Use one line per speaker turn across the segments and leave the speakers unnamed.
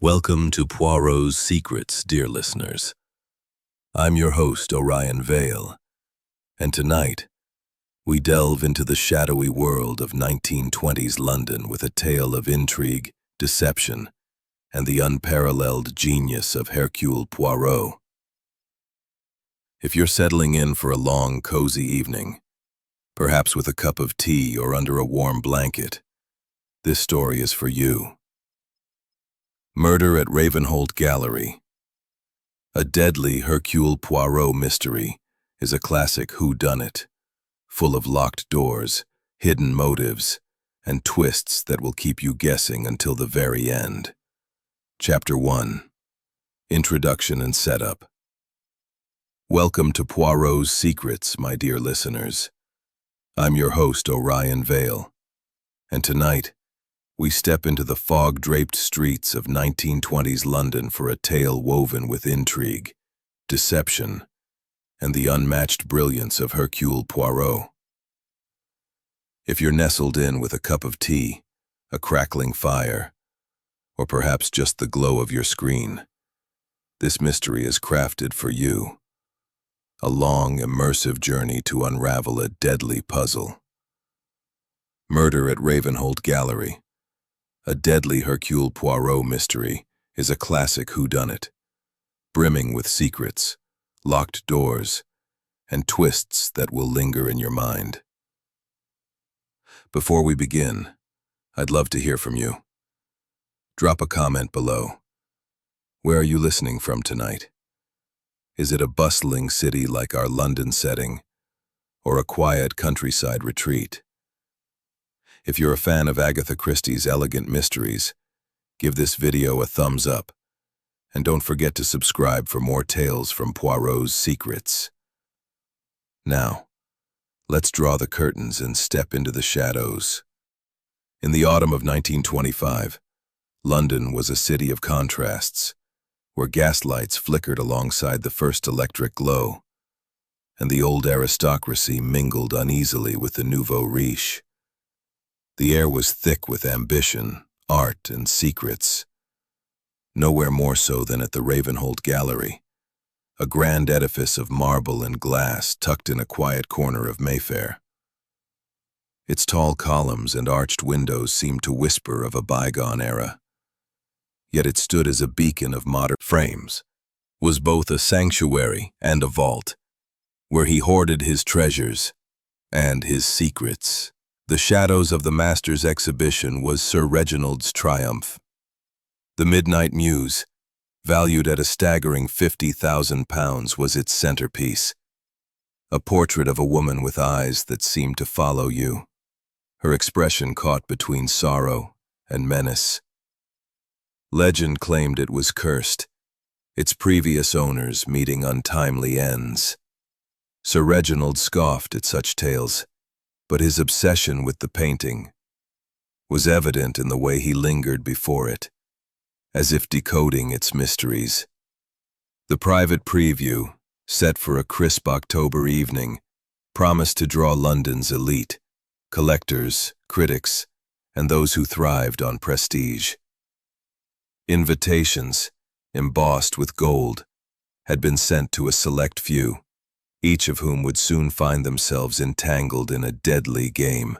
Welcome to Poirot's Secrets, dear listeners. I'm your host, Orion Vale, and tonight, we delve into the shadowy world of 1920s London with a tale of intrigue, deception, and the unparalleled genius of Hercule Poirot. If you're settling in for a long, cozy evening, perhaps with a cup of tea or under a warm blanket, this story is for you. Murder at Ravenholt Gallery. A deadly Hercule Poirot mystery is a classic whodunit, full of locked doors, hidden motives, and twists that will keep you guessing until the very end. Chapter 1. Introduction and Setup. Welcome to Poirot's Secrets, my dear listeners. I'm your host, Orion Vale, and tonight, we step into the fog-draped streets of 1920s London for a tale woven with intrigue, deception, and the unmatched brilliance of Hercule Poirot. If you're nestled in with a cup of tea, a crackling fire, or perhaps just the glow of your screen, this mystery is crafted for you. A long, immersive journey to unravel a deadly puzzle. Murder at Ravenholt Gallery. A deadly Hercule Poirot mystery is a classic whodunit, brimming with secrets, locked doors, and twists that will linger in your mind. Before we begin, I'd love to hear from you. Drop a comment below. Where are you listening from tonight? Is it a bustling city like our London setting, or a quiet countryside retreat? If you're a fan of Agatha Christie's elegant mysteries, give this video a thumbs up, and don't forget to subscribe for more tales from Poirot's Secrets. Now, let's draw the curtains and step into the shadows. In the autumn of 1925, London was a city of contrasts, where gaslights flickered alongside the first electric glow, and the old aristocracy mingled uneasily with the nouveau riche. The air was thick with ambition, art, and secrets. Nowhere more so than at the Ravenholt Gallery, a grand edifice of marble and glass tucked in a quiet corner of Mayfair. Its tall columns and arched windows seemed to whisper of a bygone era. Yet it stood as a beacon of modern frames, was both a sanctuary and a vault, where he hoarded his treasures and his secrets. The shadows of the master's exhibition was Sir Reginald's triumph. The Midnight Muse, valued at a staggering £50,000, was its centerpiece. A portrait of a woman with eyes that seemed to follow you, her expression caught between sorrow and menace. Legend claimed it was cursed, its previous owners meeting untimely ends. Sir Reginald scoffed at such tales, but his obsession with the painting was evident in the way he lingered before it, as if decoding its mysteries. The private preview, set for a crisp October evening, promised to draw London's elite, collectors, critics, and those who thrived on prestige. Invitations, embossed with gold, had been sent to a select few, each of whom would soon find themselves entangled in a deadly game.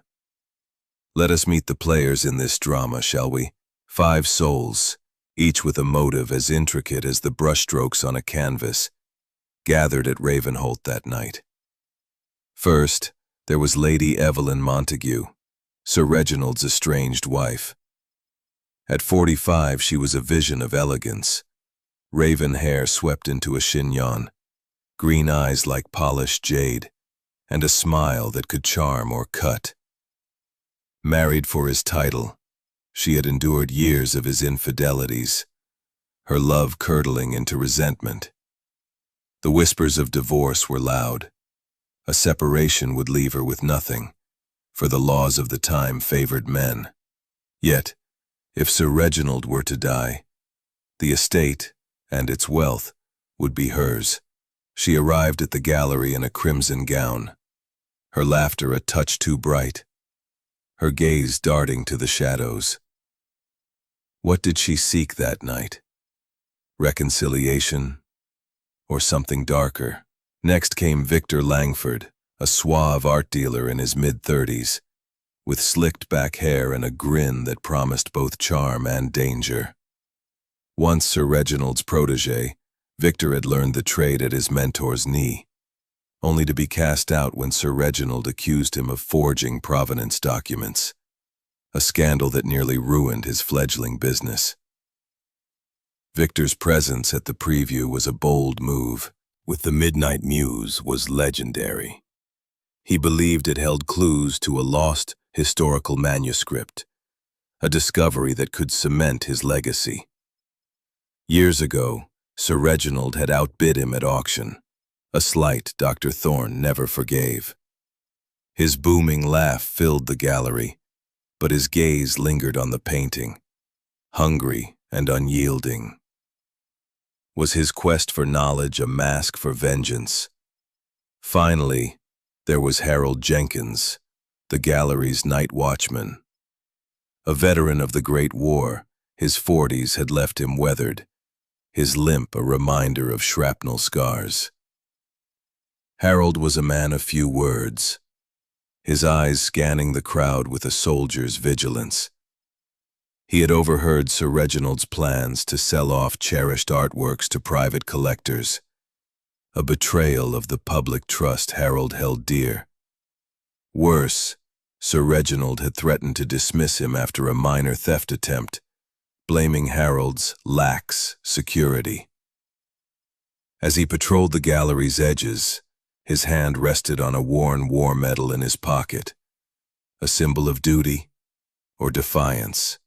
Let us meet the players in this drama, shall we? 5 souls, each with a motive as intricate as the brushstrokes on a canvas, gathered at Ravenholt that night. First, there was Lady Evelyn Montague, Sir Reginald's estranged wife. At 45, she was a vision of elegance, raven hair swept into a chignon, green eyes like polished jade, and a smile that could charm or cut. Married for his title, she had endured years of his infidelities, her love curdling into resentment. The whispers of divorce were loud. A separation would leave her with nothing, for the laws of the time favored men. Yet, if Sir Reginald were to die, the estate and its wealth would be hers. She arrived at the gallery in a crimson gown, her laughter a touch too bright, her gaze darting to the shadows. What did she seek that night? Reconciliation? Or something darker? Next came Victor Langford, a suave art dealer in his mid-30s, with slicked back hair and a grin that promised both charm and danger. Once Sir Reginald's protégé, Victor had learned the trade at his mentor's knee, only to be cast out when Sir Reginald accused him of forging provenance documents, a scandal that nearly ruined his fledgling business. Victor's presence at the preview was a bold move. With the Midnight Muse was legendary. He believed it held clues to a lost historical manuscript, a discovery that could cement his legacy. Years ago, Sir Reginald had outbid him at auction, a slight Dr. Thorne never forgave. His booming laugh filled the gallery, but his gaze lingered on the painting, hungry and unyielding. Was his quest for knowledge a mask for vengeance? Finally, there was Harold Jenkins, the gallery's night watchman. A veteran of the Great War, his 40s had left him weathered, his limp a reminder of shrapnel scars. Harold was a man of few words, his eyes scanning the crowd with a soldier's vigilance. He had overheard Sir Reginald's plans to sell off cherished artworks to private collectors, a betrayal of the public trust Harold held dear. Worse, Sir Reginald had threatened to dismiss him after a minor theft attempt, blaming Harold's lax security. As he patrolled the gallery's edges, his hand rested on a worn war medal in his pocket, a symbol of duty or defiance.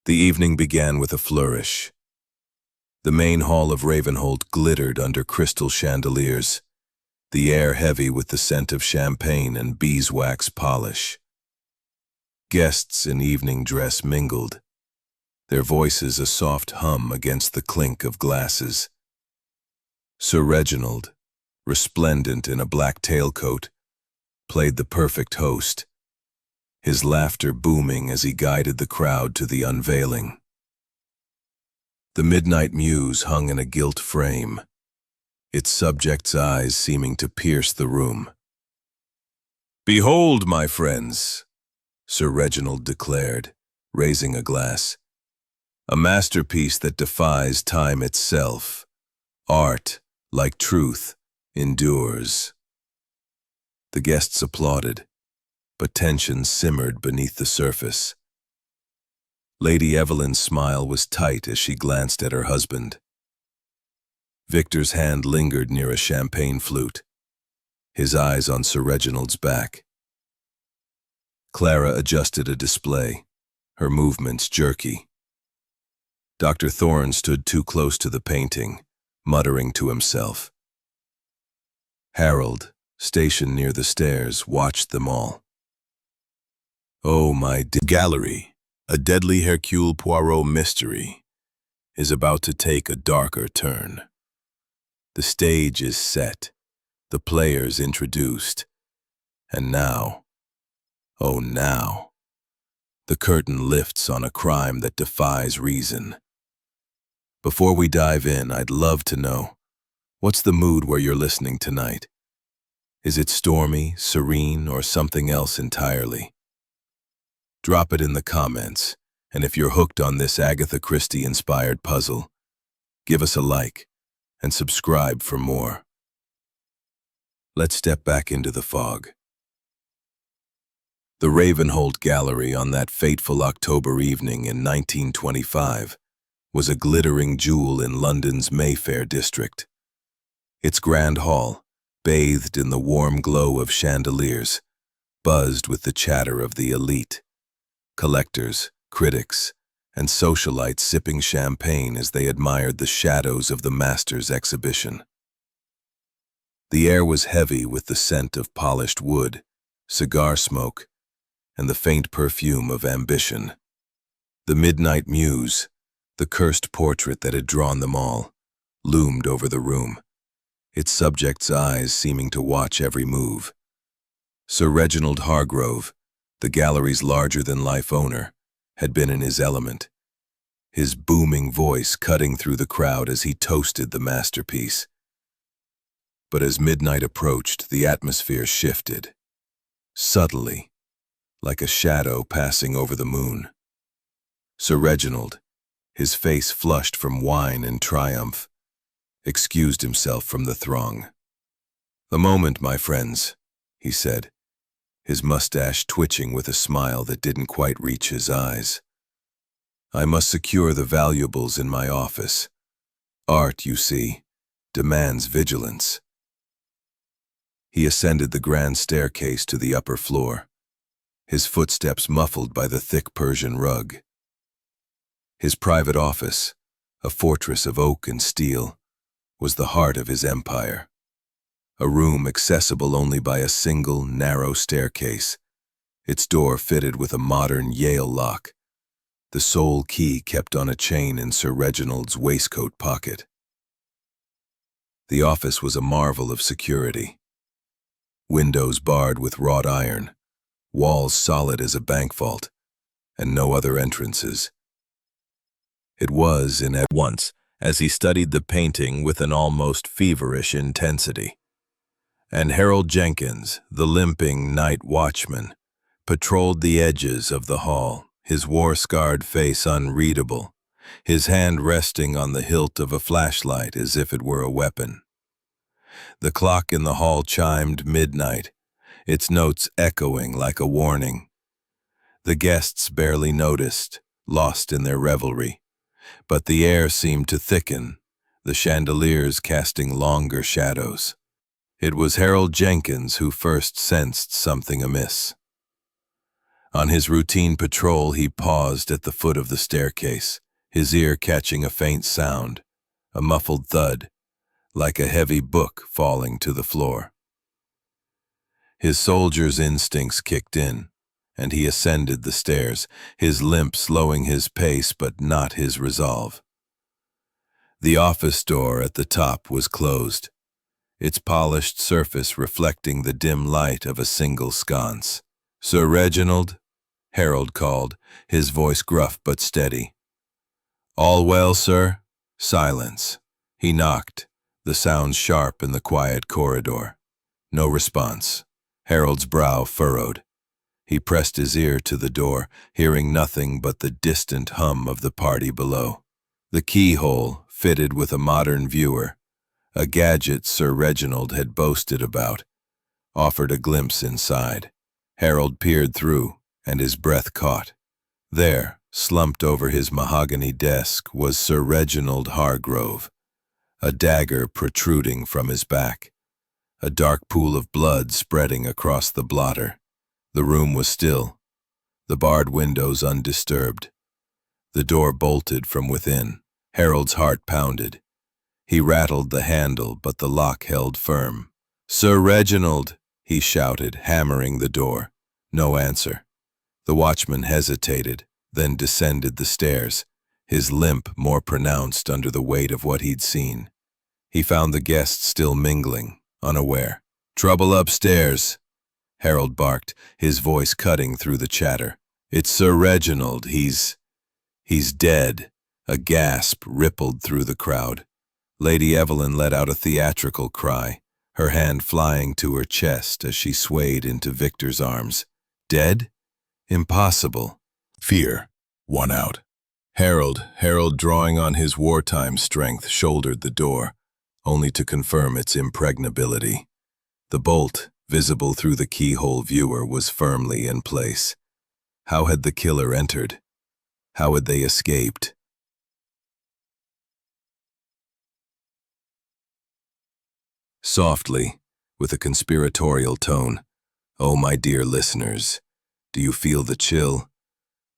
The evening began with a flourish. The main hall of Ravenholt glittered under crystal chandeliers, the air heavy with the scent of champagne and beeswax polish. Guests in evening dress mingled, their voices a soft hum against the clink of glasses. Sir Reginald, resplendent in a black tailcoat, played the perfect host, his laughter booming as he guided the crowd to the unveiling. The Midnight Muse hung in a gilt frame, its subject's eyes seeming to pierce the room. "Behold, my friends," Sir Reginald declared, raising a glass, "a masterpiece that defies time itself. Art, like truth, endures." The guests applauded, but tension simmered beneath the surface. Lady Evelyn's smile was tight as she glanced at her husband. Victor's hand lingered near a champagne flute, his eyes on Sir Reginald's back. Clara adjusted a display, her movements jerky. Dr. Thorne stood too close to the painting, muttering to himself. Harold, stationed near the stairs, watched them all. "Oh, my gallery, a deadly Hercule Poirot mystery, is about to take a darker turn. The stage is set, the players introduced, and now, oh now, the curtain lifts on a crime that defies reason. Before we dive in, I'd love to know, what's the mood where you're listening tonight? Is it stormy, serene, or something else entirely? Drop it in the comments, and if you're hooked on this Agatha Christie-inspired puzzle, give us a like and subscribe for more. Let's step back into the fog. The Ravenholt Gallery on that fateful October evening in 1925 was a glittering jewel in London's Mayfair district. Its grand hall, bathed in the warm glow of chandeliers, buzzed with the chatter of the elite. Collectors, critics, and socialites sipping champagne as they admired the shadows of the master's exhibition. The air was heavy with the scent of polished wood, cigar smoke, and the faint perfume of ambition. The Midnight Muse, the cursed portrait that had drawn them all, loomed over the room, its subject's eyes seeming to watch every move. Sir Reginald Hargrove, the gallery's larger-than-life owner, had been in his element, his booming voice cutting through the crowd as he toasted the masterpiece. But as midnight approached, the atmosphere shifted, subtly, like a shadow passing over the moon. Sir Reginald, his face flushed from wine and triumph, excused himself from the throng. "A moment, my friends," he said, his mustache twitching with a smile that didn't quite reach his eyes. "I must secure the valuables in my office. Art, you see, demands vigilance." He ascended the grand staircase to the upper floor, his footsteps muffled by the thick Persian rug. His private office, a fortress of oak and steel, was the heart of his empire. A room accessible only by a single, narrow staircase, its door fitted with a modern Yale lock, the sole key kept on a chain in Sir Reginald's waistcoat pocket. The office was a marvel of security. Windows barred with wrought iron, walls solid as a bank vault, and no other entrances. It was in at once, as he studied the painting with an almost feverish intensity. And Harold Jenkins, the limping night watchman, patrolled the edges of the hall, his war-scarred face unreadable, his hand resting on the hilt of a flashlight as if it were a weapon. The clock in the hall chimed midnight, its notes echoing like a warning. The guests barely noticed, lost in their revelry, but the air seemed to thicken, the chandeliers casting longer shadows. It was Harold Jenkins who first sensed something amiss. On his routine patrol, he paused at the foot of the staircase, his ear catching a faint sound, a muffled thud, like a heavy book falling to the floor. His soldier's instincts kicked in, and he ascended the stairs, his limp slowing his pace but not his resolve. The office door at the top was closed, its polished surface reflecting the dim light of a single sconce. "Sir Reginald?" Harold called, his voice gruff but steady. "All well, sir?" Silence. He knocked, the sound sharp in the quiet corridor. No response. Harold's brow furrowed. He pressed his ear to the door, hearing nothing but the distant hum of the party below. The keyhole, fitted with a modern viewer, a gadget Sir Reginald had boasted about, offered a glimpse inside. Harold peered through, and his breath caught. There, slumped over his mahogany desk, was Sir Reginald Hargrove, a dagger protruding from his back, a dark pool of blood spreading across the blotter. The room was still, the barred windows undisturbed, the door bolted from within. Harold's heart pounded. He rattled the handle, but the lock held firm. "Sir Reginald!" he shouted, hammering the door. No answer. The watchman hesitated, then descended the stairs, his limp more pronounced under the weight of what he'd seen. He found the guests still mingling, unaware. "Trouble upstairs," Harold barked, his voice cutting through the chatter. "It's Sir Reginald. He's dead." A gasp rippled through the crowd. Lady Evelyn let out a theatrical cry, her hand flying to her chest as she swayed into Victor's arms. Dead? Impossible. Fear won out. Harold, drawing on his wartime strength, shouldered the door, only to confirm its impregnability. The bolt, visible through the keyhole viewer, was firmly in place. How had the killer entered? How had they escaped? Softly, with a conspiratorial tone, "Oh, my dear listeners, do you feel the chill?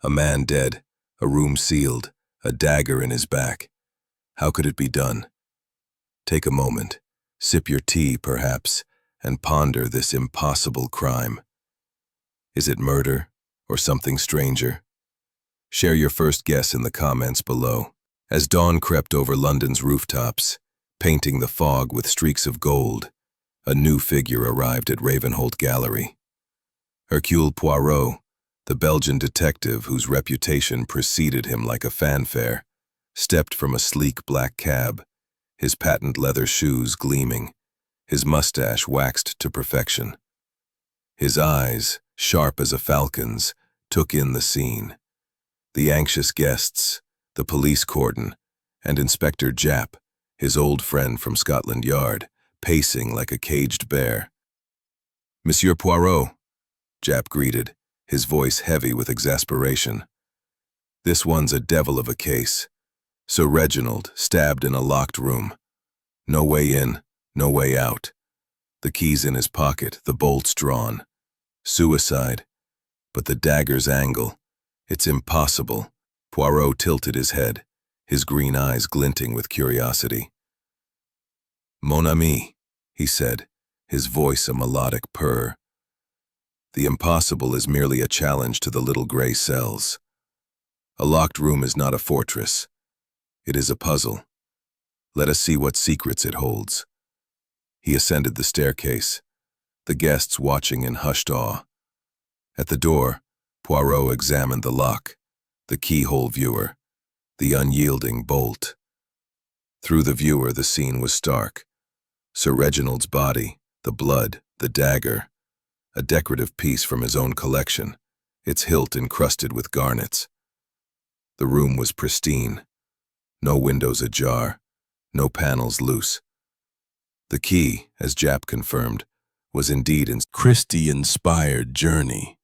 A man dead, a room sealed, a dagger in his back. How could it be done? Take a moment, sip your tea perhaps, and ponder this impossible crime. Is it murder or something stranger? Share your first guess in the comments below. As dawn crept over London's rooftops, painting the fog with streaks of gold, a new figure arrived at Ravenholt Gallery. Hercule Poirot, The Belgian detective, whose reputation preceded him like a fanfare, stepped from a sleek black cab, his patent leather shoes gleaming, his mustache waxed to perfection. His eyes, sharp as a falcon's, took in the scene. The anxious guests, the police cordon, and Inspector Japp, his old friend from Scotland Yard, pacing like a caged bear. "Monsieur Poirot," Japp greeted, his voice heavy with exasperation. "This one's a devil of a case. Sir Reginald, stabbed in a locked room. No way in, no way out. The keys in his pocket, the bolts drawn. Suicide. But the dagger's angle. It's impossible." Poirot tilted his head, his green eyes glinting with curiosity. "Mon ami," he said, his voice a melodic purr. "The impossible is merely a challenge to the little gray cells. A locked room is not a fortress. It is a puzzle. Let us see what secrets it holds." He ascended the staircase, the guests watching in hushed awe. At the door, Poirot examined the lock, the keyhole viewer, the unyielding bolt. Through the viewer, the scene was stark. Sir Reginald's body, the blood, the dagger, a decorative piece from his own collection, its hilt encrusted with garnets. The room was pristine, no windows ajar, no panels loose. The key, as Japp confirmed, was indeed in Christie-inspired journey.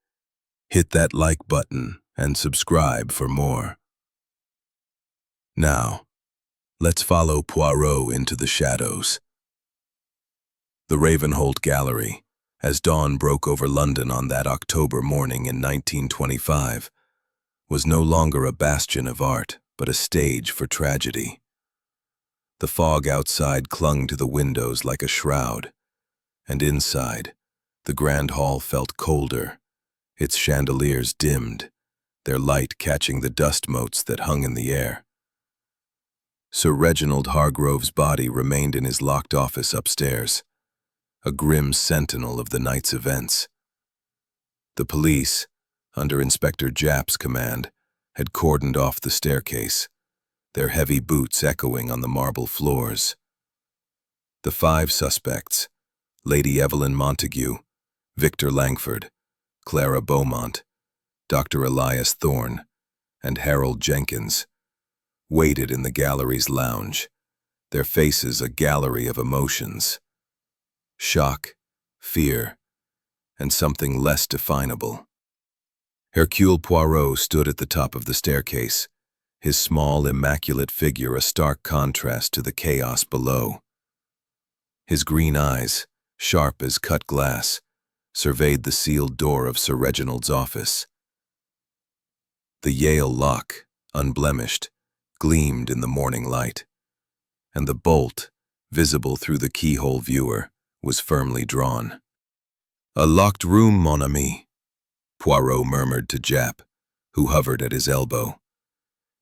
Hit that like button and subscribe for more. Now, let's follow Poirot into the shadows. The Ravenholt Gallery, as dawn broke over London on that October morning in 1925, was no longer a bastion of art, but a stage for tragedy. The fog outside clung to the windows like a shroud, and inside, the grand hall felt colder, its chandeliers dimmed, their light catching the dust motes that hung in the air. Sir Reginald Hargrove's body remained in his locked office upstairs, a grim sentinel of the night's events. The police, under Inspector Japp's command, had cordoned off the staircase, their heavy boots echoing on the marble floors. The 5 suspects, Lady Evelyn Montague, Victor Langford, Clara Beaumont, Dr. Elias Thorne, and Harold Jenkins, waited in the gallery's lounge, their faces a gallery of emotions. Shock, fear, and something less definable. Hercule Poirot stood at the top of the staircase, his small, immaculate figure a stark contrast to the chaos below. His green eyes, sharp as cut glass, surveyed the sealed door of Sir Reginald's office. The Yale lock, unblemished, gleamed in the morning light, and the bolt, visible through the keyhole viewer, was firmly drawn. "A locked room, mon ami," Poirot murmured to Japp, who hovered at his elbow,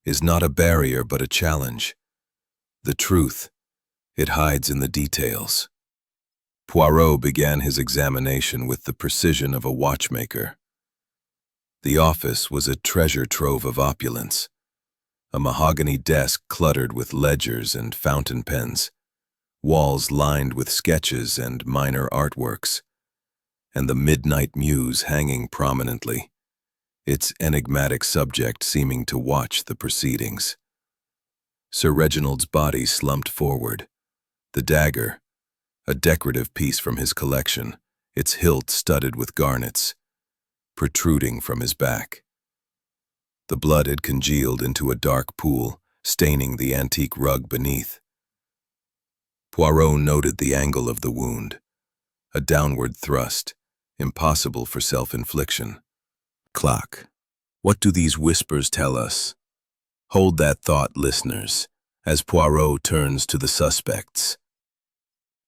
"is not a barrier but a challenge. The truth, it hides in the details." Poirot began his examination with the precision of a watchmaker. The office was a treasure trove of opulence, a mahogany desk cluttered with ledgers and fountain pens, walls lined with sketches and minor artworks, and the Midnight Muse hanging prominently, its enigmatic subject seeming to watch the proceedings. Sir Reginald's body slumped forward, the dagger, a decorative piece from his collection, its hilt studded with garnets, protruding from his back. The blood had congealed into a dark pool, staining the antique rug beneath. Poirot noted the angle of the wound, a downward thrust, impossible for self-infliction. Clock. What do these whispers tell us? Hold that thought, listeners, as Poirot turns to the suspects.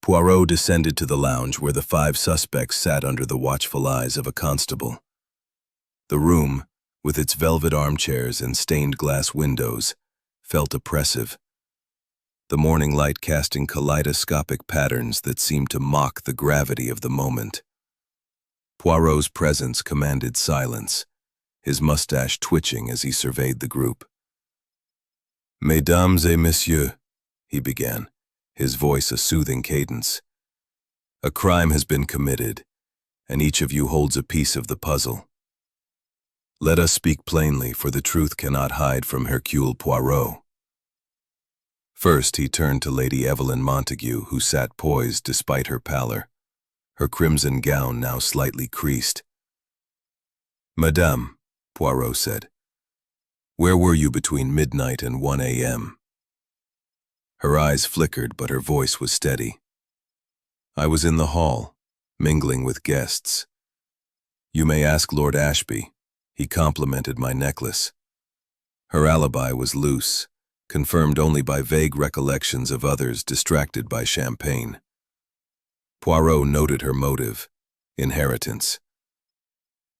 Poirot descended to the lounge where the 5 suspects sat under the watchful eyes of a constable. The room, with its velvet armchairs and stained glass windows, felt oppressive, the morning light casting kaleidoscopic patterns that seemed to mock the gravity of the moment. Poirot's presence commanded silence, his mustache twitching as he surveyed the group. "Mesdames et messieurs," he began, his voice a soothing cadence. "A crime has been committed, and each of you holds a piece of the puzzle. Let us speak plainly, for the truth cannot hide from Hercule Poirot." First, he turned to Lady Evelyn Montague, who sat poised despite her pallor, her crimson gown now slightly creased. "Madame," Poirot said, "where were you between midnight and 1 a.m.? Her eyes flickered, but her voice was steady. "I was in the hall, mingling with guests. You may ask Lord Ashby. He complimented my necklace." Her alibi was loose, confirmed only by vague recollections of others distracted by champagne. Poirot noted her motive: inheritance.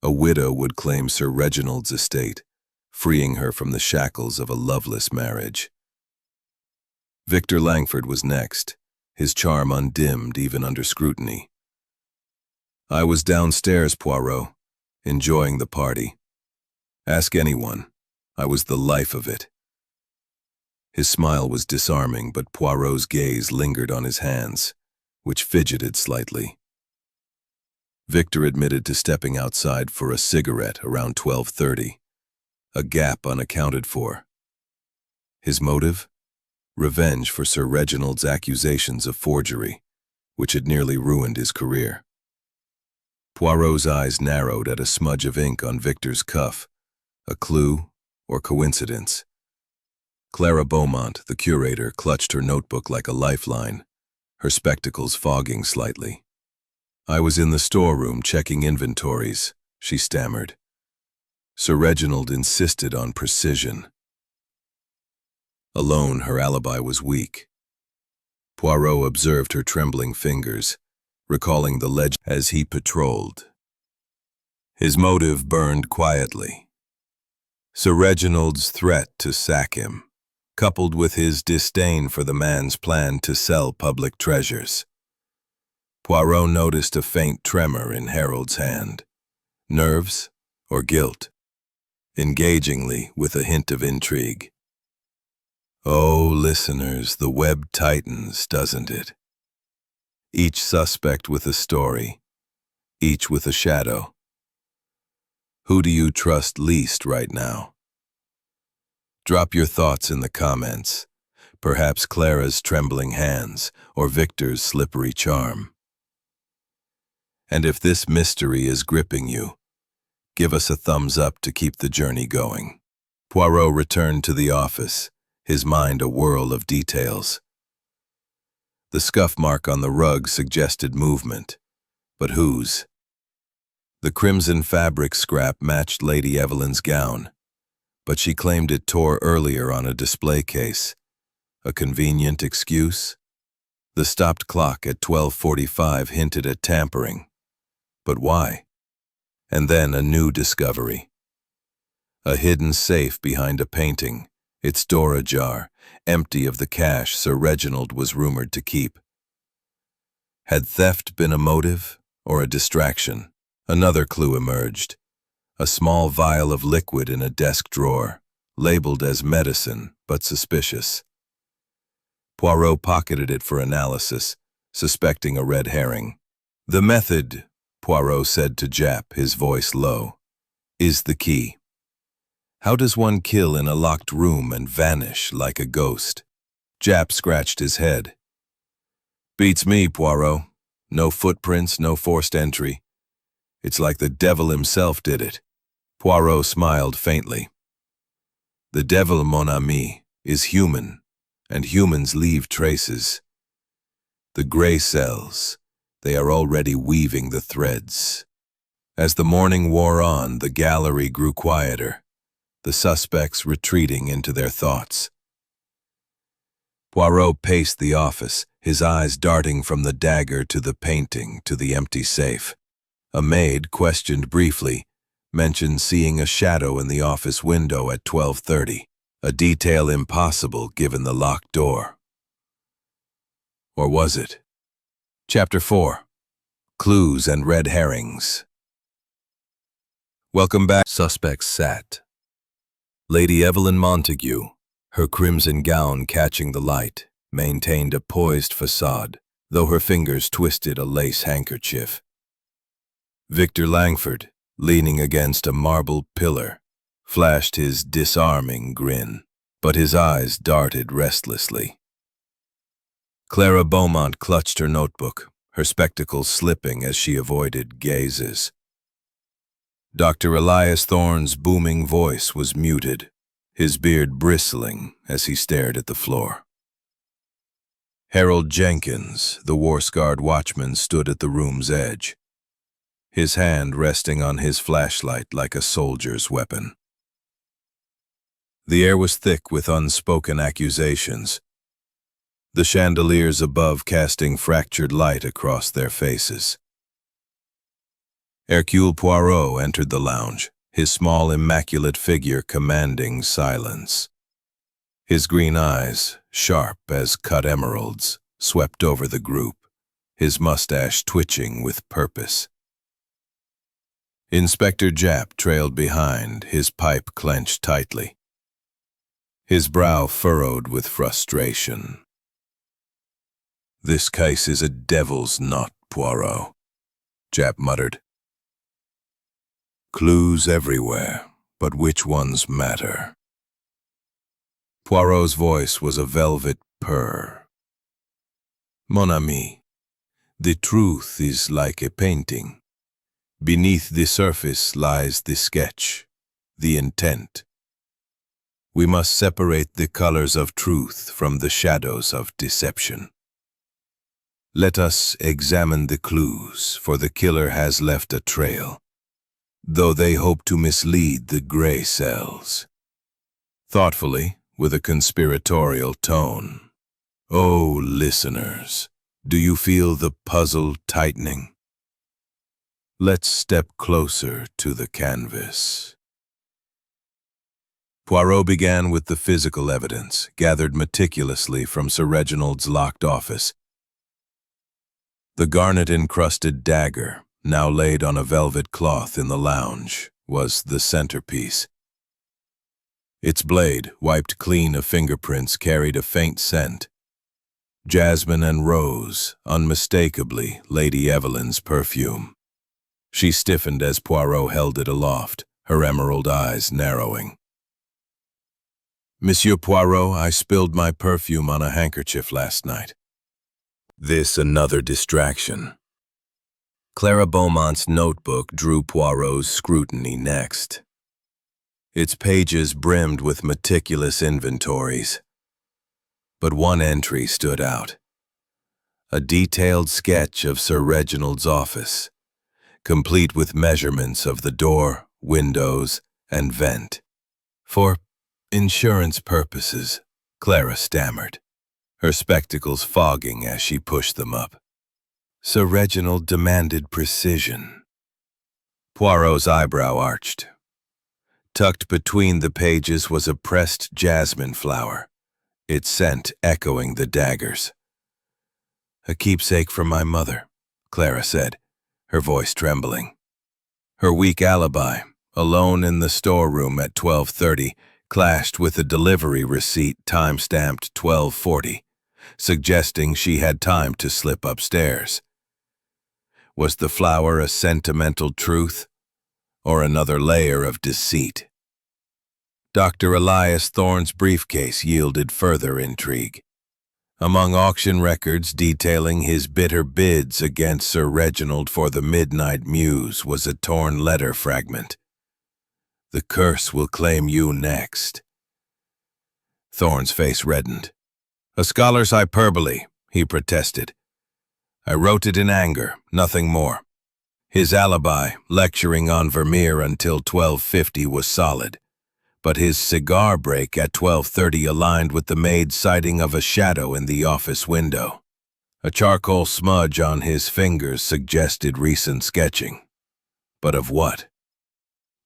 A widow would claim Sir Reginald's estate, freeing her from the shackles of a loveless marriage. Victor Langford was next, his charm undimmed even under scrutiny. "I was downstairs, Poirot, enjoying the party. Ask anyone. I was the life of it." His smile was disarming, but Poirot's gaze lingered on his hands, which fidgeted slightly. Victor admitted to stepping outside for a cigarette around 12:30, a gap unaccounted for. His motive? Revenge for Sir Reginald's accusations of forgery, which had nearly ruined his career. Poirot's eyes narrowed at a smudge of ink on Victor's cuff, a clue or coincidence. Clara Beaumont, the curator, clutched her notebook like a lifeline, her spectacles fogging slightly. "I was in the storeroom checking inventories," she stammered. Sir Reginald insisted on precision. Alone, her alibi was weak. Poirot observed her trembling fingers, recalling the legend as he patrolled. His motive burned quietly. Sir Reginald's threat to sack him, coupled with his disdain for the man's plan to sell public treasures. Poirot noticed a faint tremor in Harold's hand. Nerves or guilt? Engagingly, with a hint of intrigue. Oh, listeners, the web tightens, doesn't it? Each suspect with a story, each with a shadow. Who do you trust least right now? Drop your thoughts in the comments. Perhaps Clara's trembling hands or Victor's slippery charm. And if this mystery is gripping you, give us a thumbs up to keep the journey going. Poirot returned to the office, his mind a whirl of details. The scuff mark on the rug suggested movement, but whose? The crimson fabric scrap matched Lady Evelyn's gown, but she claimed it tore earlier on a display case. A convenient excuse? The stopped clock at 12:45 hinted at tampering. But why? And then a new discovery. A hidden safe behind a painting, its door ajar, empty of the cash Sir Reginald was rumored to keep. Had theft been a motive or a distraction? Another clue emerged. A small vial of liquid in a desk drawer, labeled as medicine, but suspicious. Poirot pocketed it for analysis, suspecting a red herring. "The method," Poirot said to Japp, his voice low, "is the key. How does one kill in a locked room and vanish like a ghost?" Japp scratched his head. "Beats me, Poirot. No footprints, no forced entry. It's like the devil himself did it." Poirot smiled faintly. "The devil, mon ami, is human, and humans leave traces. The gray cells, they are already weaving the threads." As the morning wore on, the gallery grew quieter, the suspects retreating into their thoughts. Poirot paced the office, his eyes darting from the dagger to the painting to the empty safe. A maid, questioned briefly, mentioned seeing a shadow in the office window at 12:30, a detail impossible given the locked door. Or was it? Chapter 4. Clues and Red Herrings. Welcome back. Suspect sat. Lady Evelyn Montague, her crimson gown catching the light, maintained a poised facade, though her fingers twisted a lace handkerchief. Victor Langford, leaning against a marble pillar, flashed his disarming grin, but his eyes darted restlessly. Clara Beaumont clutched her notebook, her spectacles slipping as she avoided gazes. Dr. Elias Thorne's booming voice was muted, his beard bristling as he stared at the floor. Harold Jenkins, the war-scarred watchman, stood at the room's edge, his hand resting on his flashlight like a soldier's weapon. The air was thick with unspoken accusations, the chandeliers above casting fractured light across their faces. Hercule Poirot entered the lounge, his small, immaculate figure commanding silence. His green eyes, sharp as cut emeralds, swept over the group, his mustache twitching with purpose. Inspector Japp trailed behind, his pipe clenched tightly, his brow furrowed with frustration. "This case is a devil's knot, Poirot," Japp muttered. "Clues everywhere, but which ones matter?" Poirot's voice was a velvet purr. "Mon ami, the truth is like a painting. Beneath the surface lies the sketch, the intent. We must separate the colors of truth from the shadows of deception. Let us examine the clues, for the killer has left a trail, though they hope to mislead the gray cells." Thoughtfully, with a conspiratorial tone, "Oh, listeners, do you feel the puzzle tightening? Let's step closer to the canvas." Poirot began with the physical evidence, gathered meticulously from Sir Reginald's locked office. The garnet-encrusted dagger, now laid on a velvet cloth in the lounge, was the centerpiece. Its blade, wiped clean of fingerprints, carried a faint scent. Jasmine and rose, unmistakably Lady Evelyn's perfume. She stiffened as Poirot held it aloft, her emerald eyes narrowing. "Monsieur Poirot, I spilled my perfume on a handkerchief last night." This another distraction. Clara Beaumont's notebook drew Poirot's scrutiny next. Its pages brimmed with meticulous inventories. But one entry stood out. A detailed sketch of Sir Reginald's office, complete with measurements of the door, windows, and vent. "For insurance purposes," Clara stammered, her spectacles fogging as she pushed them up. Sir Reginald demanded precision. Poirot's eyebrow arched. Tucked between the pages was a pressed jasmine flower, its scent echoing the daggers. "A keepsake from my mother," Clara said, her voice trembling. Her weak alibi, alone in the storeroom at 12:30, clashed with a delivery receipt time-stamped 12:40, suggesting she had time to slip upstairs. Was the flower a sentimental truth, or another layer of deceit? Dr. Elias Thorne's briefcase yielded further intrigue. Among auction records detailing his bitter bids against Sir Reginald for the Midnight Muse was a torn letter fragment. "The curse will claim you next." Thorne's face reddened. "A scholar's hyperbole," he protested. "I wrote it in anger, nothing more." His alibi, lecturing on Vermeer until 12:50, was solid, but his cigar break at 12:30 aligned with the maid's sighting of a shadow in the office window. A charcoal smudge on his fingers suggested recent sketching. But of what?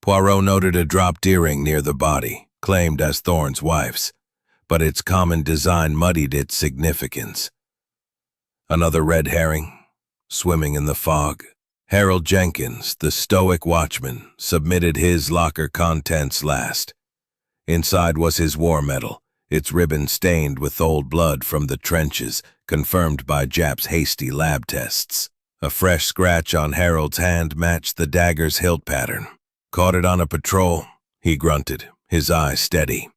Poirot noted a dropped earring near the body, claimed as Thorne's wife's, but its common design muddied its significance. Another red herring, swimming in the fog. Harold Jenkins, the stoic watchman, submitted his locker contents last. Inside was his war medal, its ribbon stained with old blood from the trenches, confirmed by Jap's hasty lab tests. A fresh scratch on Harold's hand matched the dagger's hilt pattern. "Caught it on a patrol," he grunted, his eyes steady.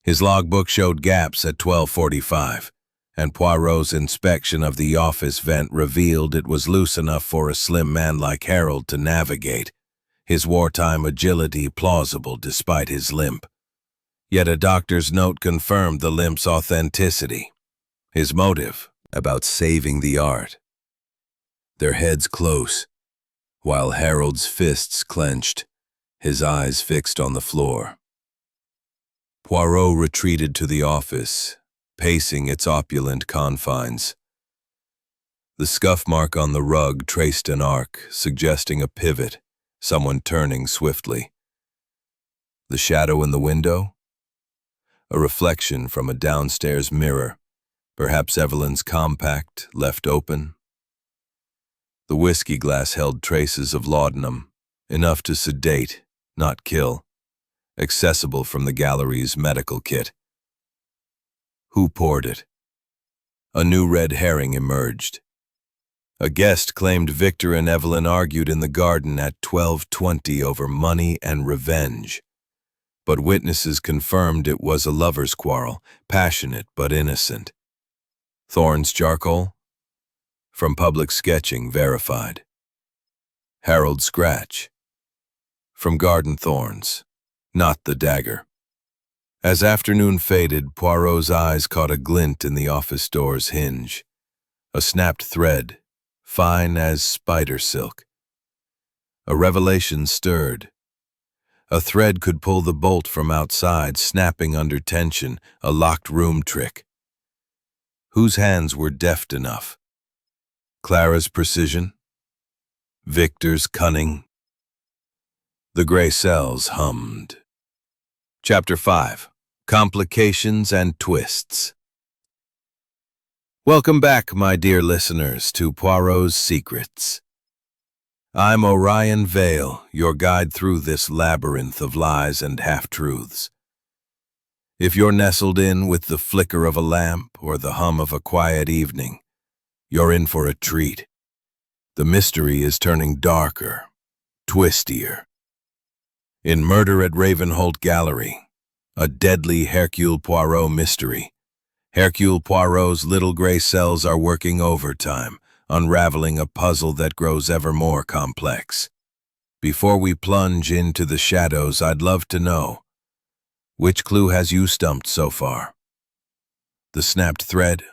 His logbook showed gaps at 12:45, and Poirot's inspection of the office vent revealed it was loose enough for a slim man like Harold to navigate, his wartime agility plausible despite his limp. Yet a doctor's note confirmed the limp's authenticity. His motive, about saving the art. Their heads close, while Harold's fists clenched, his eyes fixed on the floor. Poirot retreated to the office, pacing its opulent confines. The scuff mark on the rug traced an arc, suggesting a pivot, someone turning swiftly. The shadow in the window? A reflection from a downstairs mirror, perhaps Evelyn's compact, left open. The whiskey glass held traces of laudanum, enough to sedate, not kill, accessible from the gallery's medical kit. Who poured it? A new red herring emerged. A guest claimed Victor and Evelyn argued in the garden at 12:20 over money and revenge. But witnesses confirmed it was a lover's quarrel, passionate but innocent. Thorne's charcoal? From public sketching, verified. Harold's scratch? From garden thorns, not the dagger. As afternoon faded, Poirot's eyes caught a glint in the office door's hinge. A snapped thread, fine as spider silk. A revelation stirred. A thread could pull the bolt from outside, snapping under tension, a locked room trick. Whose hands were deft enough? Clara's precision? Victor's cunning? The gray cells hummed. Chapter 5. Complications and Twists. Welcome back, my dear listeners, to Poirot's Secrets. I'm Orion Vale, your guide through this labyrinth of lies and half-truths. If you're nestled in with the flicker of a lamp or the hum of a quiet evening, you're in for a treat. The mystery is turning darker, twistier. In Murder at Ravenholt Gallery, a deadly Hercule Poirot mystery. Hercule Poirot's little gray cells are working overtime, unraveling a puzzle that grows ever more complex. Before we plunge into the shadows, I'd love to know, which clue has you stumped so far? The snapped thread?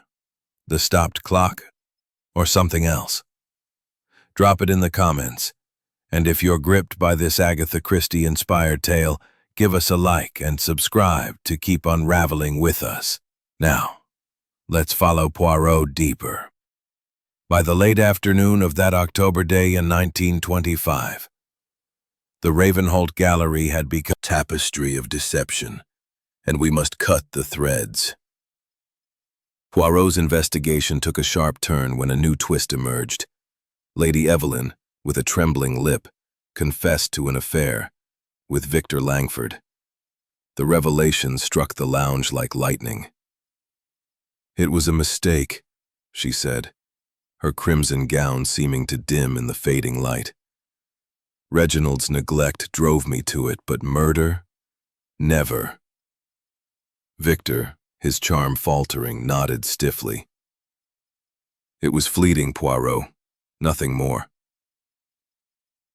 The stopped clock? Or something else? Drop it in the comments. And if you're gripped by this Agatha Christie-inspired tale, give us a like and subscribe to keep unraveling with us. Now, let's follow Poirot deeper. By the late afternoon of that October day in 1925, the Ravenholt Gallery had become a tapestry of deception, and we must cut the threads. Poirot's investigation took a sharp turn when a new twist emerged. Lady Evelyn, with a trembling lip, confessed to an affair with Victor Langford. The revelation struck the lounge like lightning. "It was a mistake," she said, her crimson gown seeming to dim in the fading light. "Reginald's neglect drove me to it, but murder? Never." Victor, his charm faltering, nodded stiffly. "It was fleeting, Poirot, nothing more."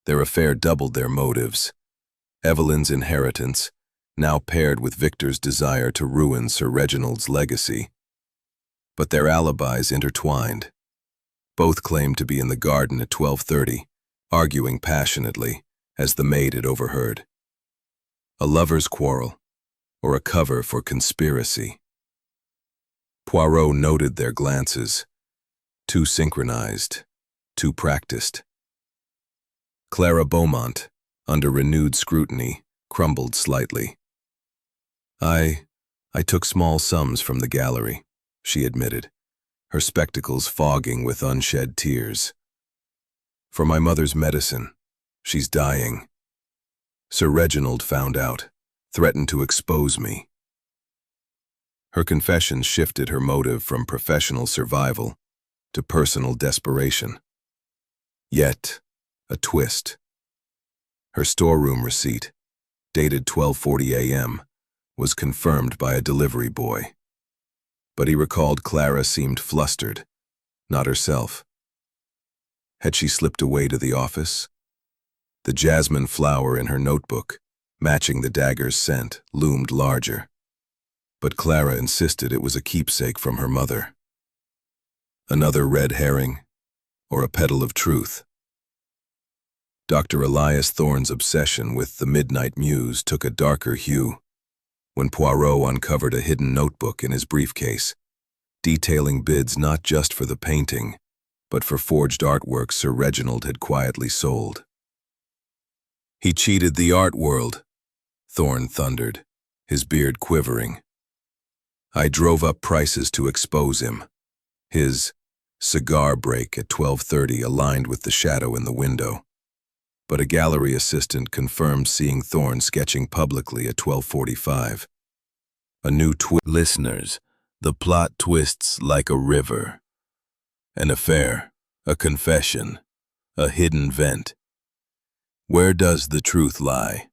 Their affair doubled their motives. Evelyn's inheritance, now paired with Victor's desire to ruin Sir Reginald's legacy. But their alibis intertwined. Both claimed to be in the garden at 12:30, arguing passionately, as the maid had overheard. A lover's quarrel, or a cover for conspiracy. Poirot noted their glances, too synchronized, too practiced. Clara Beaumont, under renewed scrutiny, crumbled slightly. I took small sums from the gallery," she admitted, her spectacles fogging with unshed tears. For my mother's medicine. She's dying. Sir Reginald found out, threatened to expose me. Her confession shifted her motive from professional survival to personal desperation. Yet, a twist. Her storeroom receipt, dated 12:40 a.m., was confirmed by a delivery boy. But he recalled Clara seemed flustered, not herself. Had she slipped away to the office? The jasmine flower in her notebook, matching the dagger's scent, loomed larger. But Clara insisted it was a keepsake from her mother. Another red herring, or a petal of truth? Dr. Elias Thorne's obsession with the Midnight Muse took a darker hue when Poirot uncovered a hidden notebook in his briefcase, detailing bids not just for the painting, but for forged artwork Sir Reginald had quietly sold. He cheated the art world, Thorne thundered, his beard quivering. I drove up prices to expose him. His cigar break at 12:30 aligned with the shadow in the window. But a gallery assistant confirmed seeing Thorne sketching publicly at 12:45. A new twist. Listeners, the plot twists like a river. An affair, a confession, a hidden vent. Where does the truth lie?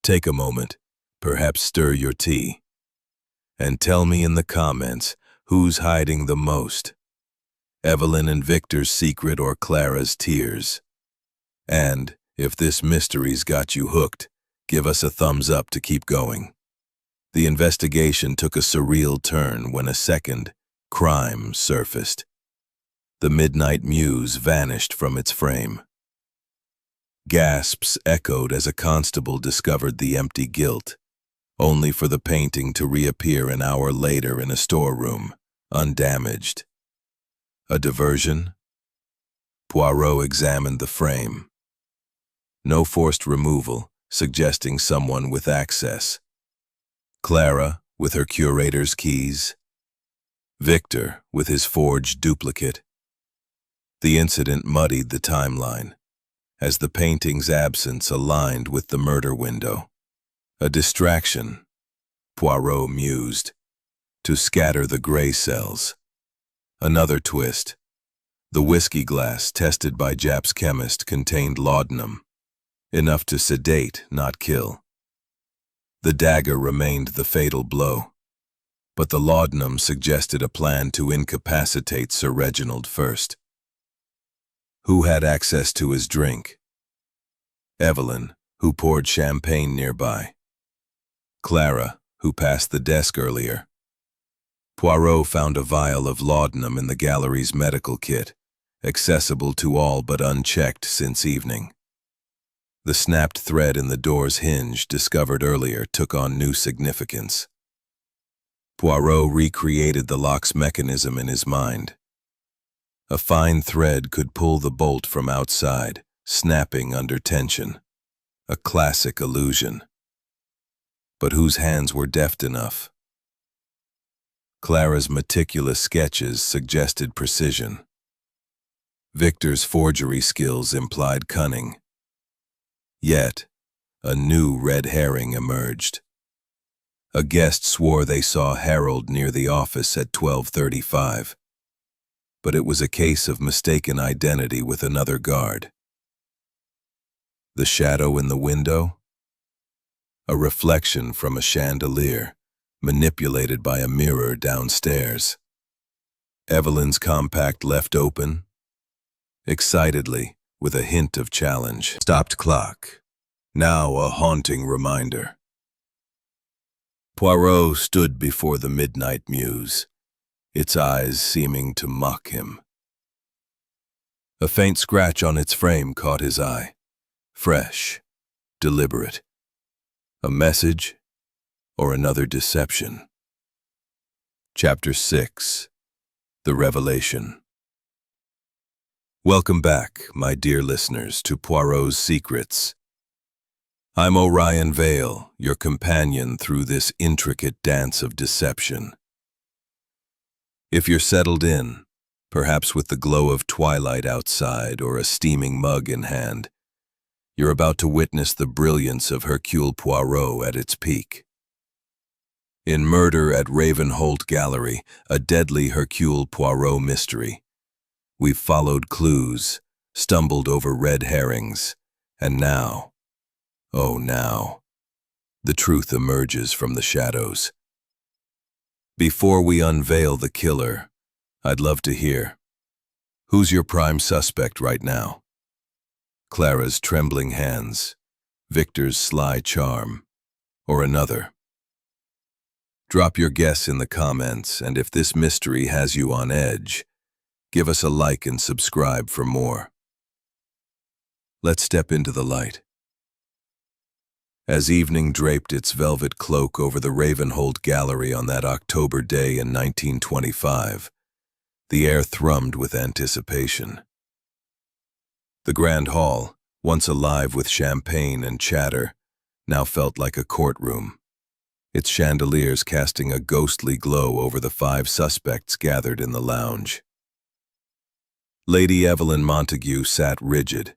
Take a moment, perhaps stir your tea, and tell me in the comments who's hiding the most. Evelyn and Victor's secret or Clara's tears? And, if this mystery's got you hooked, give us a thumbs up to keep going. The investigation took a surreal turn when a second crime surfaced. The Midnight Muse vanished from its frame. Gasps echoed as a constable discovered the empty gilt, only for the painting to reappear an hour later in a storeroom, undamaged. A diversion? Poirot examined the frame. No forced removal, suggesting someone with access. Clara, with her curator's keys. Victor, with his forged duplicate. The incident muddied the timeline, as the painting's absence aligned with the murder window. A distraction, Poirot mused, to scatter the gray cells. Another twist. The whiskey glass tested by Japp's chemist contained laudanum, enough to sedate, not kill. The dagger remained the fatal blow, but the laudanum suggested a plan to incapacitate Sir Reginald first. Who had access to his drink? Evelyn, who poured champagne nearby. Clara, who passed the desk earlier. Poirot found a vial of laudanum in the gallery's medical kit, accessible to all but unchecked since evening. The snapped thread in the door's hinge discovered earlier took on new significance. Poirot recreated the lock's mechanism in his mind. A fine thread could pull the bolt from outside, snapping under tension. A classic illusion. But whose hands were deft enough? Clara's meticulous sketches suggested precision. Victor's forgery skills implied cunning. Yet, a new red herring emerged. A guest swore they saw Harold near the office at 12:35. But it was a case of mistaken identity with another guard. The shadow in the window? A reflection from a chandelier, manipulated by a mirror downstairs. Evelyn's compact left open, excitedly, with a hint of challenge. Stopped clock, now a haunting reminder. Poirot stood before the Midnight Muse, its eyes seeming to mock him. A faint scratch on its frame caught his eye, fresh, deliberate. A message or another deception? Chapter 6. The Revelation. Welcome back, my dear listeners, to Poirot's Secrets. I'm Orion Vale, your companion through this intricate dance of deception. If you're settled in, perhaps with the glow of twilight outside or a steaming mug in hand. You're about to witness the brilliance of Hercule Poirot at its peak. In Murder at Ravenholt Gallery, a deadly Hercule Poirot mystery, we've followed clues, stumbled over red herrings, and now, oh now, the truth emerges from the shadows. Before we unveil the killer, I'd love to hear, who's your prime suspect right now? Clara's trembling hands, Victor's sly charm, or another? Drop your guess in the comments, and if this mystery has you on edge, give us a like and subscribe for more. Let's step into the light. As evening draped its velvet cloak over the Ravenholt Gallery on that October day in 1925, the air thrummed with anticipation. The grand hall, once alive with champagne and chatter, now felt like a courtroom, its chandeliers casting a ghostly glow over the 5 suspects gathered in the lounge. Lady Evelyn Montague sat rigid,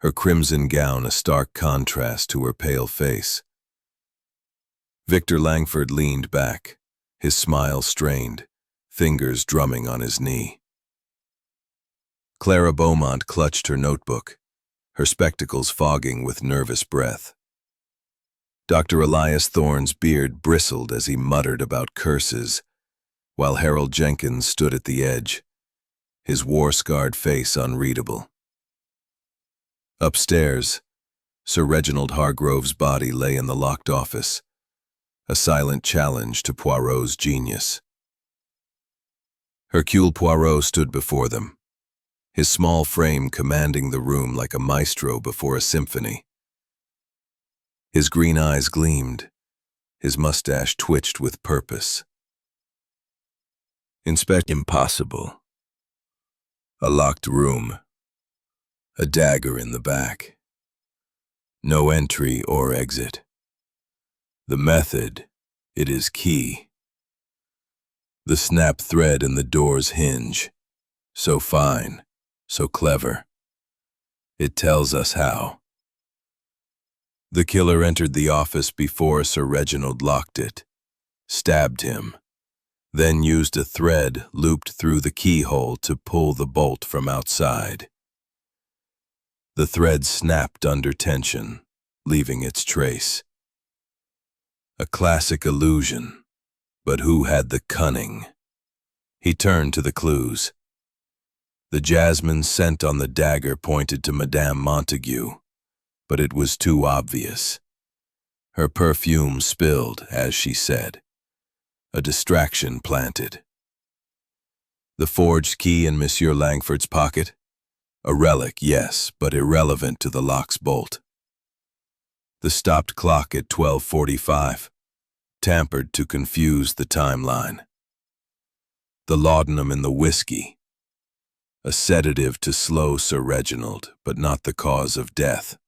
her crimson gown a stark contrast to her pale face. Victor Langford leaned back, his smile strained, fingers drumming on his knee. Clara Beaumont clutched her notebook, her spectacles fogging with nervous breath. Dr. Elias Thorne's beard bristled as he muttered about curses, while Harold Jenkins stood at the edge, his war-scarred face unreadable. Upstairs, Sir Reginald Hargrove's body lay in the locked office, a silent challenge to Poirot's genius. Hercule Poirot stood before them, his small frame commanding the room like a maestro before a symphony. His green eyes gleamed, his mustache twitched with purpose. Impossible. A locked room, a dagger in the back. No entry or exit. The method, it is key. The snap thread in the door's hinge, so fine, so clever. It tells us how. The killer entered the office before Sir Reginald locked it, stabbed him, then used a thread looped through the keyhole to pull the bolt from outside. The thread snapped under tension, leaving its trace. A classic illusion, but who had the cunning? He turned to the clues. The jasmine scent on the dagger pointed to Madame Montague, but it was too obvious. Her perfume spilled, as she said. A distraction planted. The forged key in Monsieur Langford's pocket? A relic, yes, but irrelevant to the lock's bolt. The stopped clock at 12:45, tampered to confuse the timeline. The laudanum in the whiskey, a sedative to slow Sir Reginald, but not the cause of death.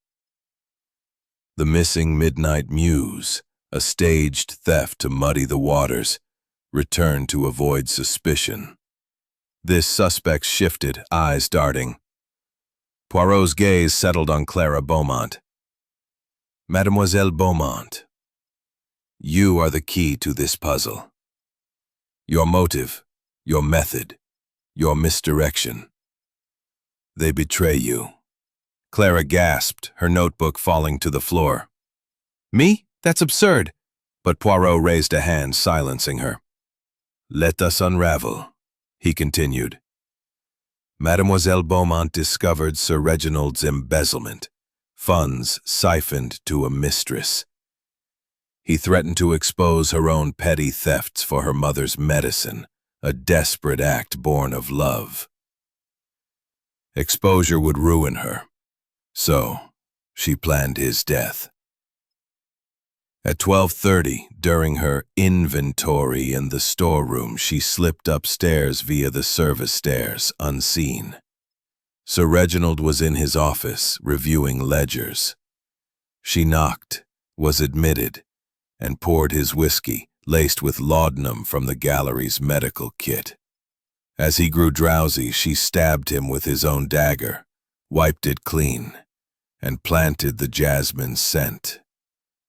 The missing midnight muse, a staged theft to muddy the waters, returned to avoid suspicion. This suspect shifted, eyes darting. Poirot's gaze settled on Clara Beaumont. Mademoiselle Beaumont, you are the key to this puzzle. Your motive, your method, your misdirection. They betray you. Clara gasped, her notebook falling to the floor. Me? That's absurd. But Poirot raised a hand, silencing her. Let us unravel, he continued. Mademoiselle Beaumont discovered Sir Reginald's embezzlement, funds siphoned to a mistress. He threatened to expose her own petty thefts for her mother's medicine, a desperate act born of love. Exposure would ruin her, so she planned his death. At 12:30, during her inventory in the storeroom, she slipped upstairs via the service stairs, unseen. Sir Reginald was in his office, reviewing ledgers. She knocked, was admitted, and poured his whiskey, laced with laudanum from the gallery's medical kit. As he grew drowsy, she stabbed him with his own dagger, wiped it clean, and planted the jasmine scent.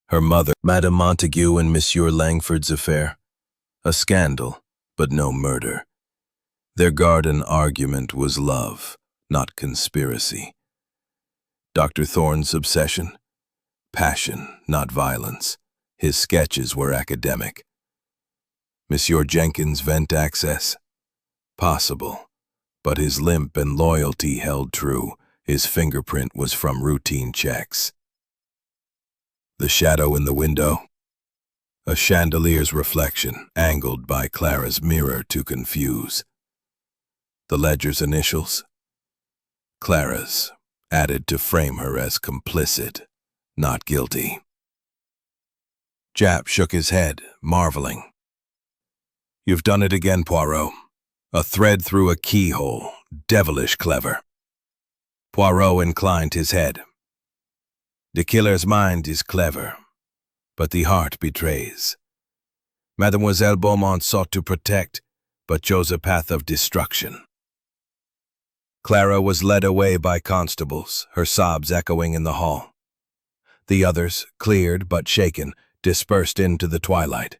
Her mother, Madame Montague and Monsieur Langford's affair. A scandal, but no murder. Their garden argument was love, not conspiracy. Dr. Thorne's obsession? Passion, not violence. His sketches were academic. Monsieur Jenkins' vent access? Possible, but his limp and loyalty held true. His fingerprint was from routine checks. The shadow in the window? A chandelier's reflection, angled by Clara's mirror to confuse. The ledger's initials? Clara's, added to frame her as complicit, not guilty. Japp shook his head, marveling. You've done it again, Poirot. A thread through a keyhole, devilish clever. Poirot inclined his head. The killer's mind is clever, but the heart betrays. Mademoiselle Beaumont sought to protect, but chose a path of destruction. Clara was led away by constables, her sobs echoing in the hall. The others, cleared but shaken, dispersed into the twilight.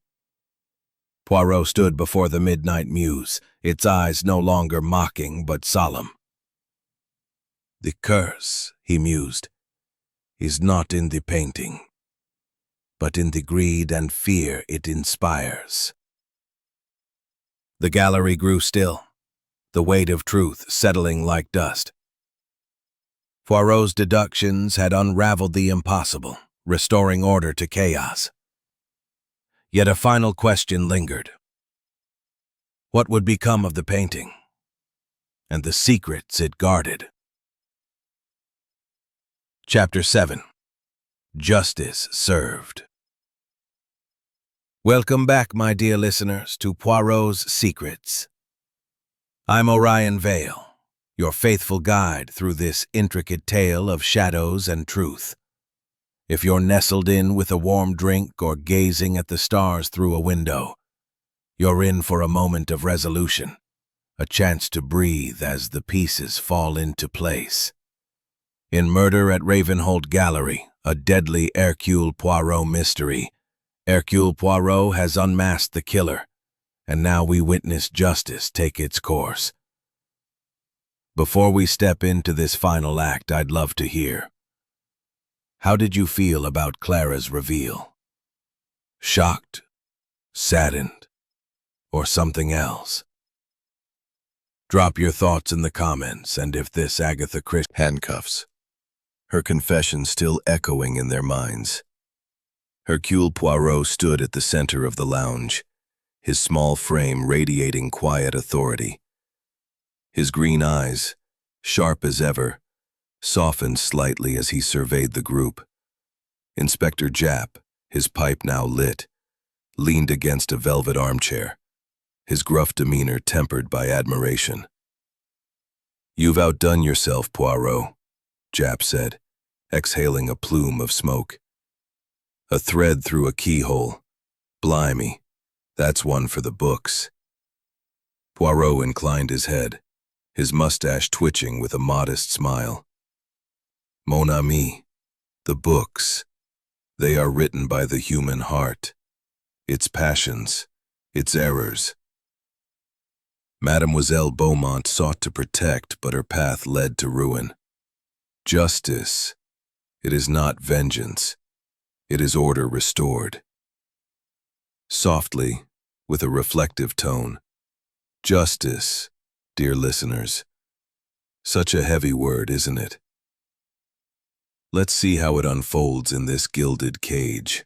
Poirot stood before the midnight muse, its eyes no longer mocking but solemn. The curse, he mused, is not in the painting, but in the greed and fear it inspires. The gallery grew still, the weight of truth settling like dust. Poirot's deductions had unraveled the impossible, restoring order to chaos. Yet a final question lingered. What would become of the painting, and the secrets it guarded? Chapter 7. Justice Served. Welcome back, my dear listeners, to Poirot's Secrets. I'm Orion Vale, your faithful guide through this intricate tale of shadows and truth. If you're nestled in with a warm drink or gazing at the stars through a window, you're in for a moment of resolution, a chance to breathe as the pieces fall into place. In Murder at Ravenholt Gallery, a deadly Hercule Poirot mystery, Hercule Poirot has unmasked the killer, and now we witness justice take its course. Before we step into this final act, I'd love to hear. How did you feel about Clara's reveal? Shocked? Saddened? Or something else? Drop your thoughts in the comments, and if this Agatha Christie handcuffs, her confession still echoing in their minds. Hercule Poirot stood at the center of the lounge, his small frame radiating quiet authority. His green eyes, sharp as ever, softened slightly as he surveyed the group. Inspector Japp, his pipe now lit, leaned against a velvet armchair, his gruff demeanor tempered by admiration. "You've outdone yourself, Poirot," Japp said, exhaling a plume of smoke. "A thread through a keyhole. Blimey, that's one for the books." Poirot inclined his head, his mustache twitching with a modest smile. "Mon ami, the books, they are written by the human heart, its passions, its errors. Mademoiselle Beaumont sought to protect, but her path led to ruin. Justice, it is not vengeance, it is order restored." Softly, with a reflective tone, justice, dear listeners, such a heavy word, isn't it? Let's see how it unfolds in this gilded cage.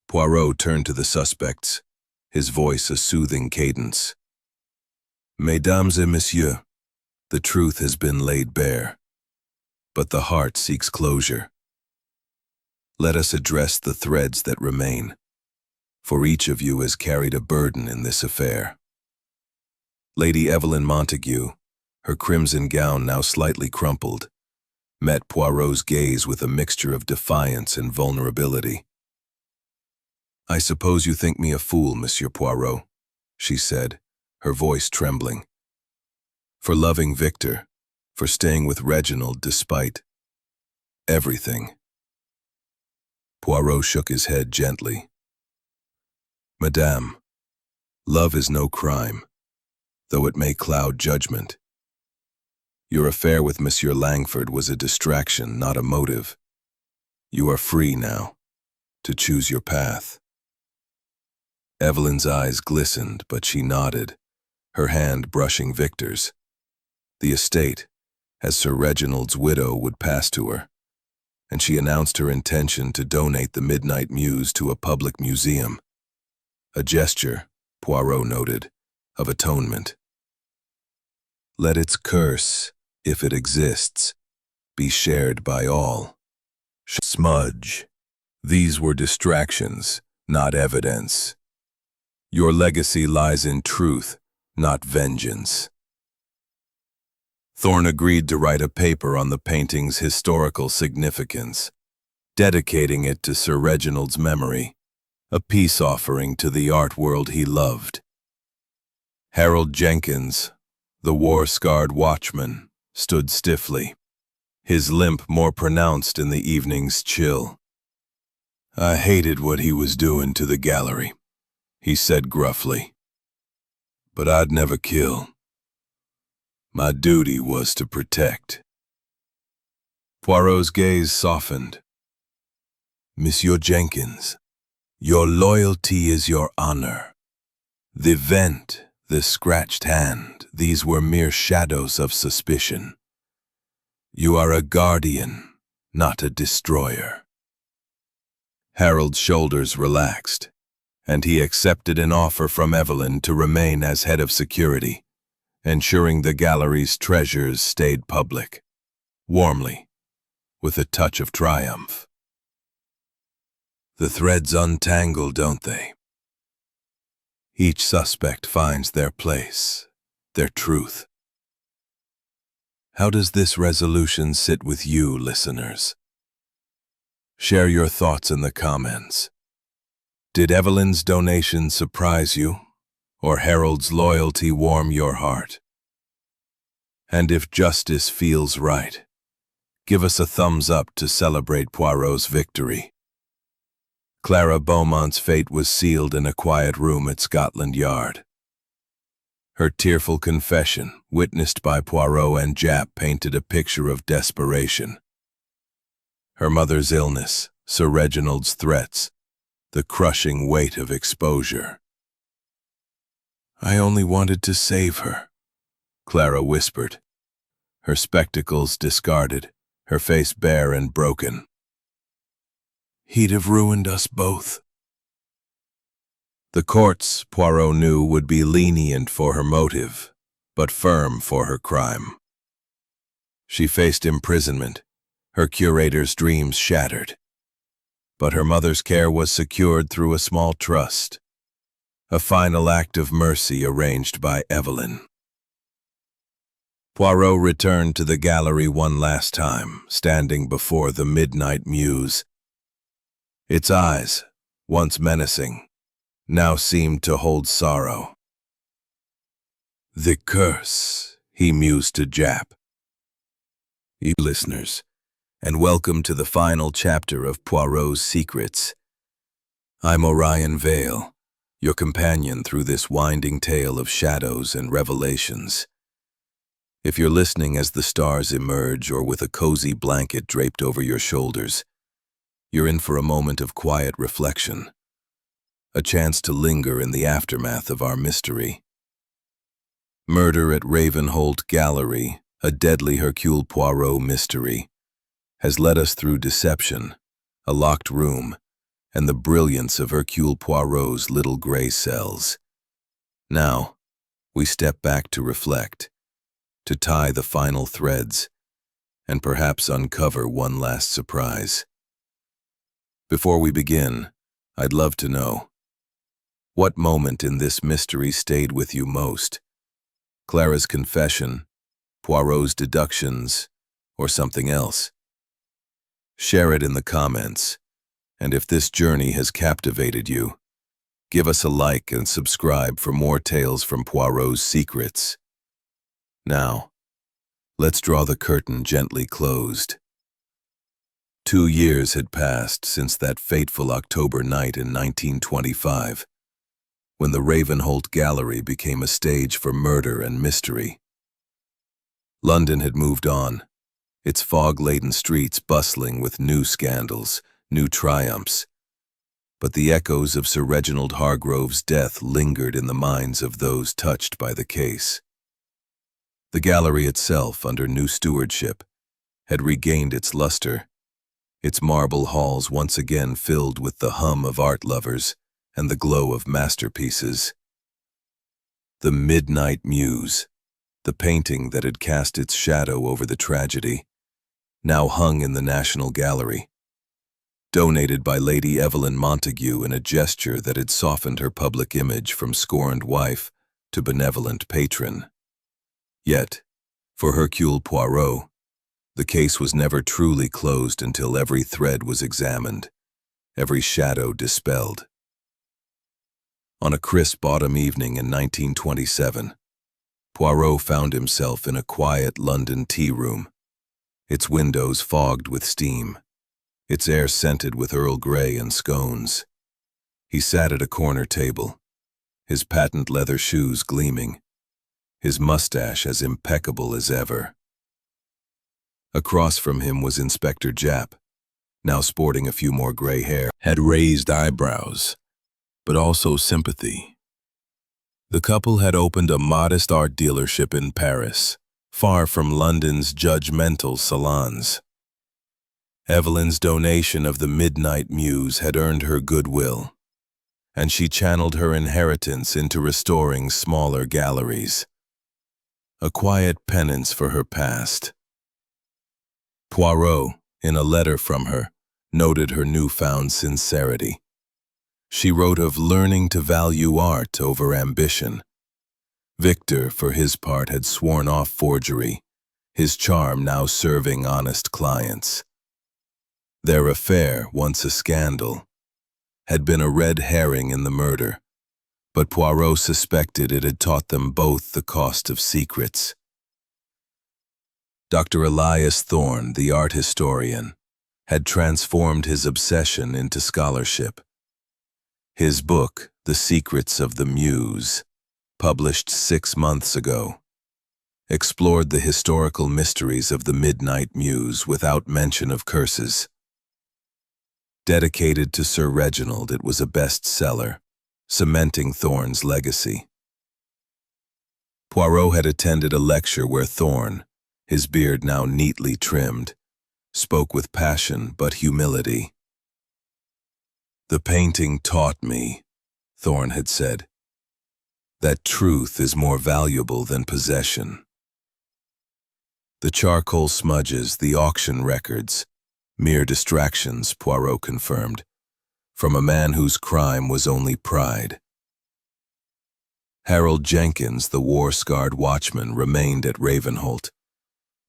Poirot turned to the suspects, his voice a soothing cadence. "Mesdames et messieurs, the truth has been laid bare, but the heart seeks closure. Let us address the threads that remain, for each of you has carried a burden in this affair." Lady Evelyn Montague, her crimson gown now slightly crumpled, met Poirot's gaze with a mixture of defiance and vulnerability. "I suppose you think me a fool, Monsieur Poirot," she said, her voice trembling. For loving Victor, for staying with Reginald despite everything. Poirot shook his head gently. Madame, love is no crime, though it may cloud judgment. Your affair with Monsieur Langford was a distraction, not a motive. You are free now, to choose your path. Evelyn's eyes glistened, but she nodded, her hand brushing Victor's. The estate, as Sir Reginald's widow, would pass to her, and she announced her intention to donate the Midnight Muse to a public museum. A gesture, Poirot noted, of atonement. Let its curse, if it exists, be shared by all. Smudge. These were distractions, not evidence. Your legacy lies in truth, not vengeance. Thorne agreed to write a paper on the painting's historical significance, dedicating it to Sir Reginald's memory, a peace offering to the art world he loved. Harold Jenkins, the war-scarred watchman, stood stiffly, his limp more pronounced in the evening's chill. I hated what he was doing to the gallery, he said gruffly. But I'd never kill. My duty was to protect. Poirot's gaze softened. Monsieur Jenkins, your loyalty is your honor. The vent, the scratched hand, these were mere shadows of suspicion. You are a guardian, not a destroyer. Harold's shoulders relaxed, and he accepted an offer from Evelyn to remain as head of security, ensuring the gallery's treasures stayed public, warmly, with a touch of triumph. The threads untangle, don't they? Each suspect finds their place, their truth. How does this resolution sit with you, listeners? Share your thoughts in the comments. Did Evelyn's donation surprise you, or Harold's loyalty warm your heart? And if justice feels right, give us a thumbs up to celebrate Poirot's victory. Clara Beaumont's fate was sealed in a quiet room at Scotland Yard. Her tearful confession, witnessed by Poirot and Japp, painted a picture of desperation. Her mother's illness, Sir Reginald's threats, the crushing weight of exposure. I only wanted to save her, Clara whispered, her spectacles discarded, her face bare and broken. He'd have ruined us both. The courts, Poirot knew, would be lenient for her motive, but firm for her crime. She faced imprisonment, her curator's dreams shattered. But her mother's care was secured through a small trust, a final act of mercy arranged by Evelyn. Poirot returned to the gallery one last time, standing before the Midnight Muse. Its eyes, once menacing, now seemed to hold sorrow. The curse, he mused to Japp. You listeners, and welcome to the final chapter of Poirot's Secrets. I'm Orion Vale, your companion through this winding tale of shadows and revelations. If you're listening as the stars emerge or with a cozy blanket draped over your shoulders, you're in for a moment of quiet reflection, a chance to linger in the aftermath of our mystery. Murder at Ravenholt Gallery, a deadly Hercule Poirot mystery, has led us through deception, a locked room, and the brilliance of Hercule Poirot's little gray cells. Now, we step back to reflect, to tie the final threads, and perhaps uncover one last surprise. Before we begin, I'd love to know, what moment in this mystery stayed with you most? Clara's confession, Poirot's deductions, or something else? Share it in the comments, and if this journey has captivated you, Give us a like and subscribe for more tales from Poirot's secrets. Now, let's draw the curtain gently closed. 2 years had passed since that fateful October night in 1925, when the Ravenholt Gallery became a stage for murder and mystery. London had moved on, its fog-laden streets bustling with new scandals, new triumphs, but the echoes of Sir Reginald Hargrove's death lingered in the minds of those touched by the case. The gallery itself, under new stewardship, had regained its luster, its marble halls once again filled with the hum of art lovers and the glow of masterpieces. The Midnight Muse, the painting that had cast its shadow over the tragedy, now hung in the National Gallery, donated by Lady Evelyn Montague in a gesture that had softened her public image from scorned wife to benevolent patron. Yet, for Hercule Poirot, the case was never truly closed until every thread was examined, every shadow dispelled. On a crisp autumn evening in 1927, Poirot found himself in a quiet London tea room, its windows fogged with steam, its air scented with Earl Grey and scones. He sat at a corner table, his patent leather shoes gleaming, his mustache as impeccable as ever. Across from him was Inspector Japp, now sporting a few more gray hair, had raised eyebrows, but also sympathy. The couple had opened a modest art dealership in Paris, far from London's judgmental salons. Evelyn's donation of the Midnight Muse had earned her goodwill, and she channeled her inheritance into restoring smaller galleries, a quiet penance for her past. Poirot, in a letter from her, noted her newfound sincerity. She wrote of learning to value art over ambition. Victor, for his part, had sworn off forgery, his charm now serving honest clients. Their affair, once a scandal, had been a red herring in the murder, but Poirot suspected it had taught them both the cost of secrets. Dr. Elias Thorne, the art historian, had transformed his obsession into scholarship. His book, The Secrets of the Muse, published 6 months ago, explored the historical mysteries of the Midnight Muse without mention of curses. Dedicated to Sir Reginald, it was a bestseller, cementing Thorne's legacy. Poirot had attended a lecture where Thorne, his beard now neatly trimmed, spoke with passion but humility. "The painting taught me," Thorne had said, "that truth is more valuable than possession." The charcoal smudges, the auction records, mere distractions, Poirot confirmed, from a man whose crime was only pride. Harold Jenkins, the war-scarred watchman, remained at Ravenholt,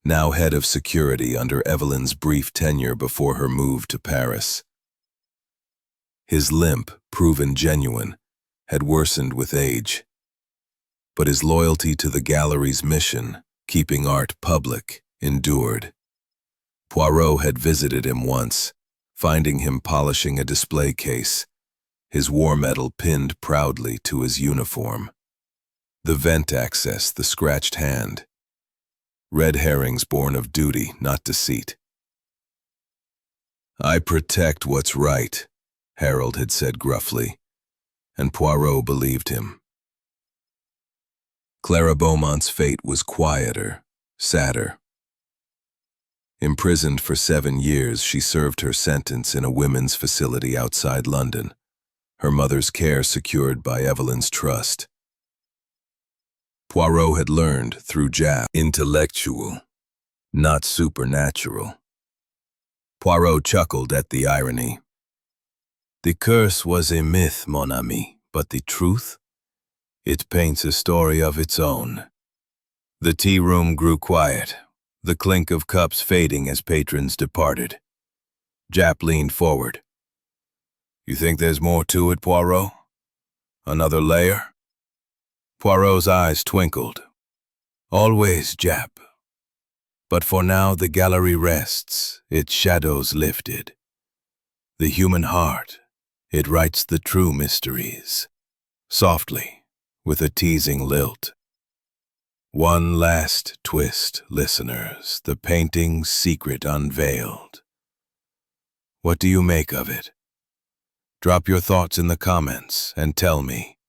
now head of security under Evelyn's brief tenure before her move to Paris. His limp, proven genuine, had worsened with age, but his loyalty to the gallery's mission, keeping art public, endured. Poirot had visited him once, finding him polishing a display case, his war medal pinned proudly to his uniform. The vent access, the scratched hand. Red herrings born of duty, not deceit. "I protect what's right," Harold had said gruffly, and Poirot believed him. Clara Beaumont's fate was quieter, sadder. Imprisoned for 7 years, she served her sentence in a women's facility outside London, her mother's care secured by Evelyn's trust. Poirot had learned, through Japp, intellectual, not supernatural. Poirot chuckled at the irony. "The curse was a myth, mon ami, but the truth? It paints a story of its own." The tea room grew quiet, the clink of cups fading as patrons departed. Japp leaned forward. "You think there's more to it, Poirot?" Another layer? Poirot's eyes twinkled. Always, Jap. But for now the gallery rests, its shadows lifted. The human heart, it writes the true mysteries. Softly, with a teasing lilt. One last twist, listeners, the painting's secret unveiled. What do you make of it? Drop your thoughts in the comments and tell me.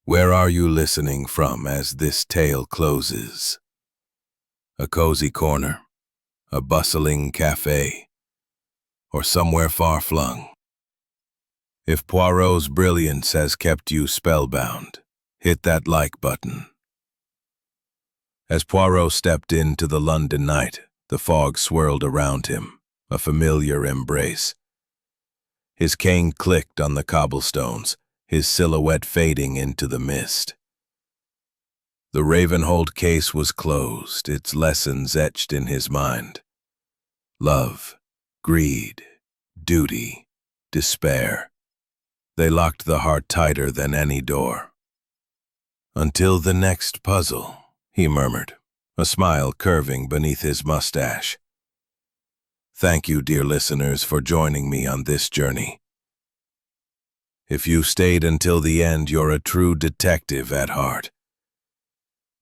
Where are you listening from as this tale closes? A cozy corner, a bustling cafe, or somewhere far-flung? If Poirot's brilliance has kept you spellbound, hit that like button. As Poirot stepped into the London night, the fog swirled around him, a familiar embrace. His cane clicked on the cobblestones, his silhouette fading into the mist. The Ravenholt case was closed, its lessons etched in his mind. Love, greed, duty, despair. They locked the heart tighter than any door. Until the next puzzle, he murmured, a smile curving beneath his mustache. Thank you, dear listeners, for joining me on this journey. If you stayed until the end, you're a true detective at heart.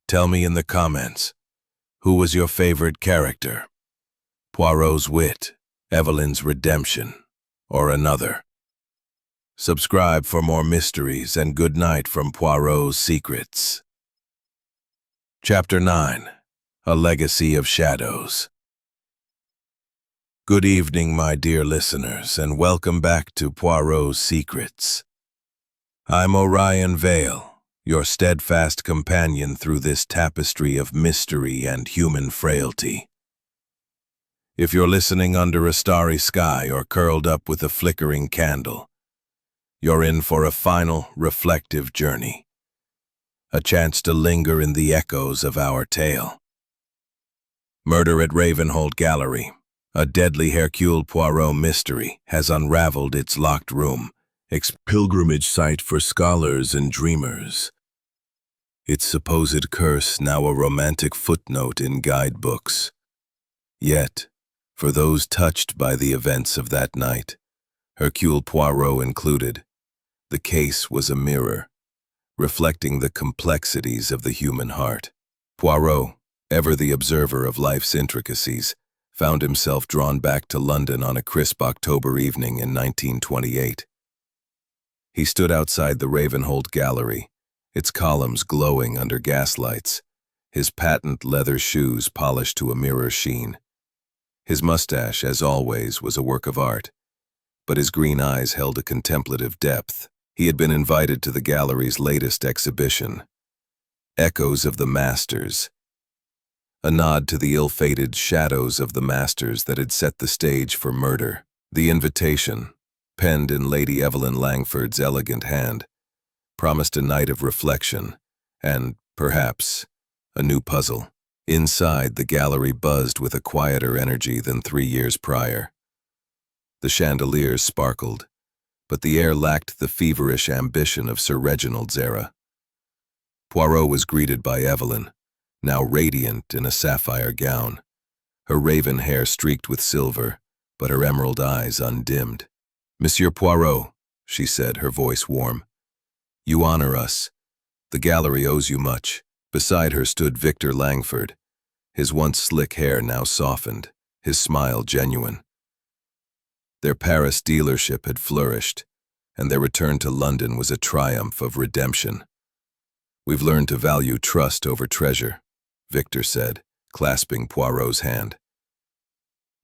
Tell me in the comments, who was your favorite character? Poirot's wit, Evelyn's redemption, or another? Subscribe for more mysteries, and good night from Poirot's Secrets. Chapter 9. A Legacy of Shadows. Good evening, my dear listeners, and welcome back to Poirot's Secrets. I'm Orion Vale, your steadfast companion through this tapestry of mystery and human frailty. If you're listening under a starry sky or curled up with a flickering candle, you're in for a final, reflective journey. A chance to linger in the echoes of our tale. Murder at Ravenholt Gallery, a deadly Hercule Poirot mystery, has unraveled its locked room, pilgrimage site for scholars and dreamers. Its supposed curse now a romantic footnote in guidebooks. Yet, for those touched by the events of that night, Hercule Poirot included, the case was a mirror, reflecting the complexities of the human heart. Poirot, ever the observer of life's intricacies, found himself drawn back to London on a crisp October evening in 1928. He stood outside the Ravenholt Gallery, its columns glowing under gaslights, his patent leather shoes polished to a mirror sheen. His mustache, as always, was a work of art, but his green eyes held a contemplative depth. He had been invited to the gallery's latest exhibition, Echoes of the Masters, a nod to the ill-fated shadows of the masters that had set the stage for murder. The invitation, penned in Lady Evelyn Langford's elegant hand, promised a night of reflection and, perhaps, a new puzzle. Inside, the gallery buzzed with a quieter energy than 3 years prior. The chandeliers sparkled, but the air lacked the feverish ambition of Sir Reginald's era. Poirot was greeted by Evelyn, now radiant in a sapphire gown, her raven hair streaked with silver, but her emerald eyes undimmed. "Monsieur Poirot," she said, her voice warm, "you honor us. The gallery owes you much." Beside her stood Victor Langford, his once slick hair now softened, his smile genuine. Their Paris dealership had flourished, and their return to London was a triumph of redemption. "We've learned to value trust over treasure," Victor said, clasping Poirot's hand.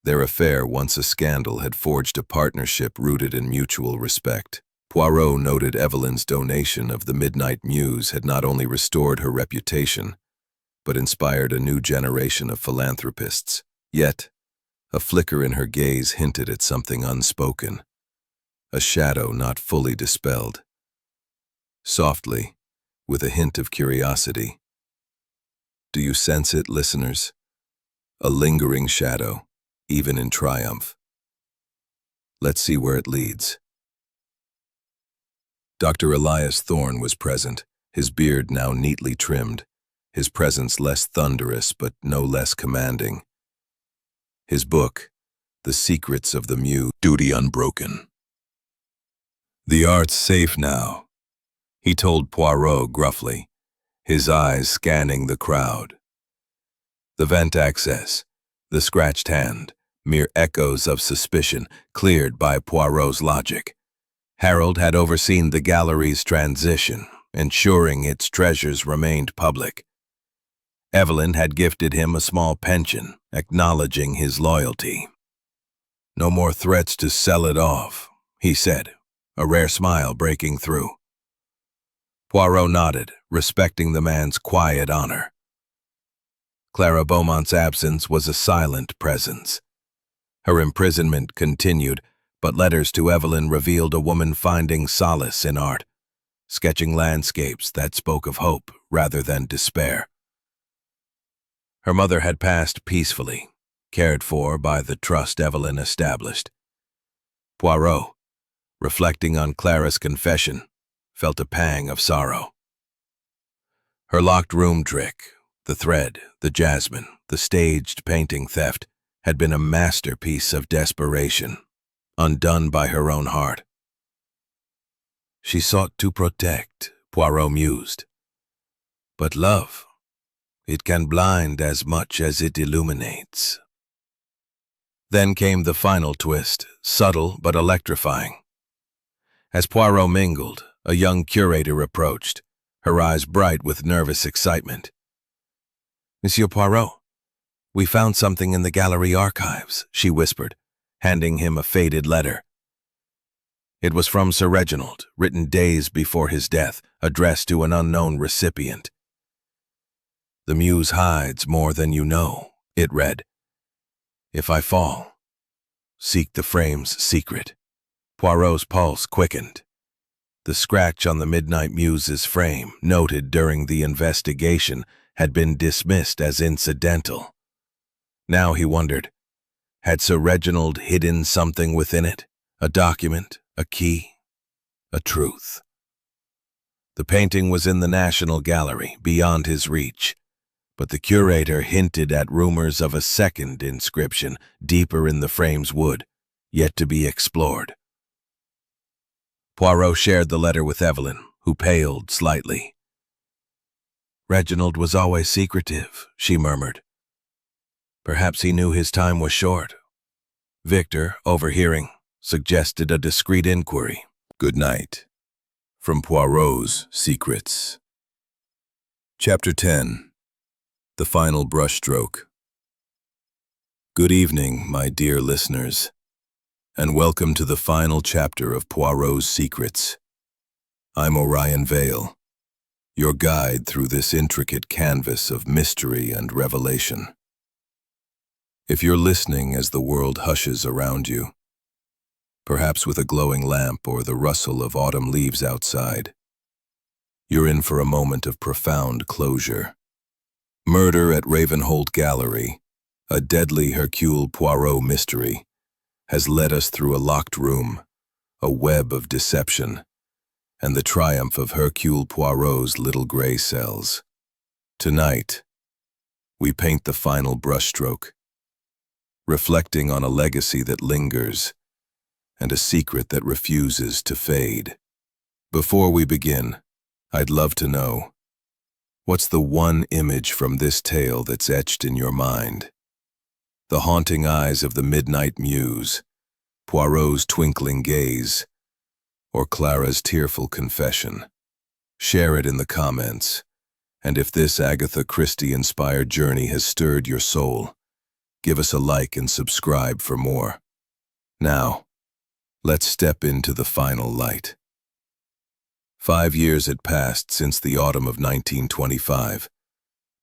Their affair, once a scandal, had forged a partnership rooted in mutual respect. Poirot noted Evelyn's donation of the Midnight Muse had not only restored her reputation, but inspired a new generation of philanthropists. Yet, a flicker in her gaze hinted at something unspoken, a shadow not fully dispelled. Softly, with a hint of curiosity. Do you sense it, listeners? A lingering shadow, even in triumph. Let's see where it leads. Dr. Elias Thorne was present, his beard now neatly trimmed, his presence less thunderous but no less commanding. His book, The Secrets of the Muse, duty unbroken. "The art's safe now," he told Poirot gruffly, his eyes scanning the crowd. The vent access, the scratched hand, mere echoes of suspicion cleared by Poirot's logic. Harold had overseen the gallery's transition, ensuring its treasures remained public. Evelyn had gifted him a small pension, acknowledging his loyalty. "No more threats to sell it off," he said, a rare smile breaking through. Poirot nodded, respecting the man's quiet honor. Clara Beaumont's absence was a silent presence. Her imprisonment continued, but letters to Evelyn revealed a woman finding solace in art, sketching landscapes that spoke of hope rather than despair. Her mother had passed peacefully, cared for by the trust Evelyn established. Poirot, reflecting on Clara's confession, felt a pang of sorrow. Her locked room trick, the thread, the jasmine, the staged painting theft, had been a masterpiece of desperation, undone by her own heart. She sought to protect, Poirot mused. But love, it can blind as much as it illuminates. Then came the final twist, subtle but electrifying. As Poirot mingled, a young curator approached, her eyes bright with nervous excitement. "Monsieur Poirot, we found something in the gallery archives," she whispered, handing him a faded letter. It was from Sir Reginald, written days before his death, addressed to an unknown recipient. "The muse hides more than you know," it read. "If I fall, seek the frame's secret." Poirot's pulse quickened. The scratch on the Midnight Muse's frame, noted during the investigation, had been dismissed as incidental. Now he wondered, had Sir Reginald hidden something within it? A document, a key, a truth. The painting was in the National Gallery, beyond his reach, but the curator hinted at rumors of a second inscription deeper in the frame's wood, yet to be explored. Poirot shared the letter with Evelyn, who paled slightly. "Reginald was always secretive," she murmured. "Perhaps he knew his time was short." Victor, overhearing, suggested a discreet inquiry. "Good night." From Poirot's Secrets. Chapter 10. The Final Brushstroke. Good evening, my dear listeners, and welcome to the final chapter of Poirot's Secrets. I'm Orion Vale, your guide through this intricate canvas of mystery and revelation. If you're listening as the world hushes around you, perhaps with a glowing lamp or the rustle of autumn leaves outside, you're in for a moment of profound closure. Murder at Ravenholt Gallery, a deadly Hercule Poirot mystery, has led us through a locked room, a web of deception, and the triumph of Hercule Poirot's little gray cells. Tonight, we paint the final brushstroke, reflecting on a legacy that lingers and a secret that refuses to fade. Before we begin, I'd love to know, what's the one image from this tale that's etched in your mind? The haunting eyes of the Midnight Muse, Poirot's twinkling gaze, or Clara's tearful confession? Share it in the comments, and if this Agatha Christie-inspired journey has stirred your soul, give us a like and subscribe for more. Now, let's step into the final light. 5 years had passed since the autumn of 1925,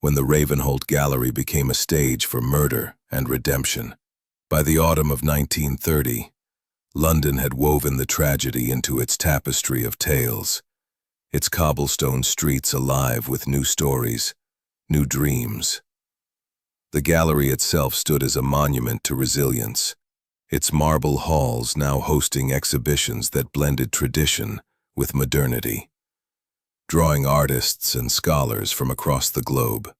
when the Ravenholt Gallery became a stage for murder and redemption. By the autumn of 1930, London had woven the tragedy into its tapestry of tales, its cobblestone streets alive with new stories, new dreams. The gallery itself stood as a monument to resilience, its marble halls now hosting exhibitions that blended tradition with modernity, drawing artists and scholars from across the globe.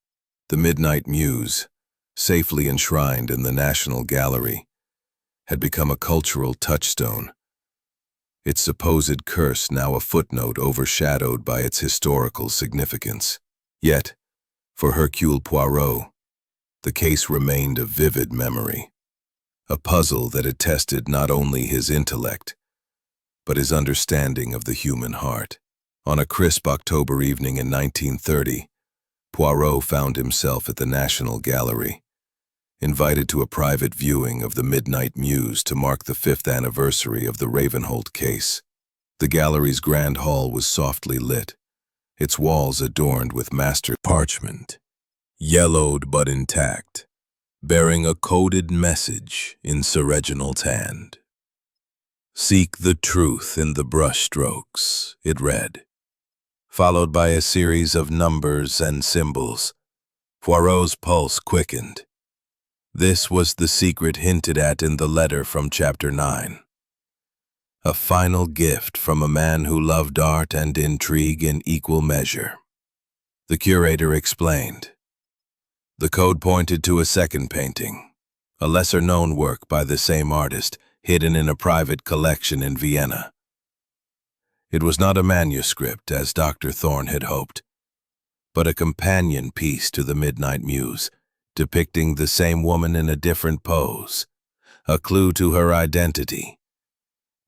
The Midnight Muse, safely enshrined in the National Gallery, had become a cultural touchstone, its supposed curse now a footnote overshadowed by its historical significance. Yet, for Hercule Poirot, the case remained a vivid memory, a puzzle that had tested not only his intellect, but his understanding of the human heart. On a crisp October evening in 1930, Poirot found himself at the National Gallery, invited to a private viewing of The Midnight Muse to mark the 5th anniversary of the Ravenholt case. The gallery's grand hall was softly lit, its walls adorned with master parchment, yellowed but intact, bearing a coded message in Sir Reginald's hand. "Seek the truth in the brushstrokes," it read, followed by a series of numbers and symbols. Poirot's pulse quickened. This was the secret hinted at in the letter from Chapter 9. A final gift from a man who loved art and intrigue in equal measure. The curator explained. The code pointed to a second painting, a lesser-known work by the same artist, hidden in a private collection in Vienna. It was not a manuscript, as Dr. Thorne had hoped, but a companion piece to The Midnight Muse, depicting the same woman in a different pose, a clue to her identity,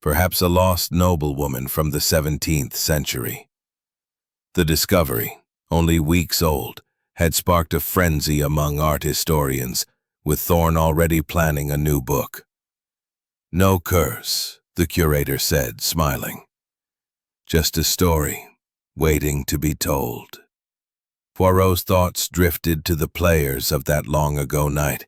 perhaps a lost noblewoman from the 17th century. The discovery, only weeks old, had sparked a frenzy among art historians, with Thorne already planning a new book. "No curse," the curator said, smiling. "Just a story, waiting to be told." Poirot's thoughts drifted to the players of that long-ago night.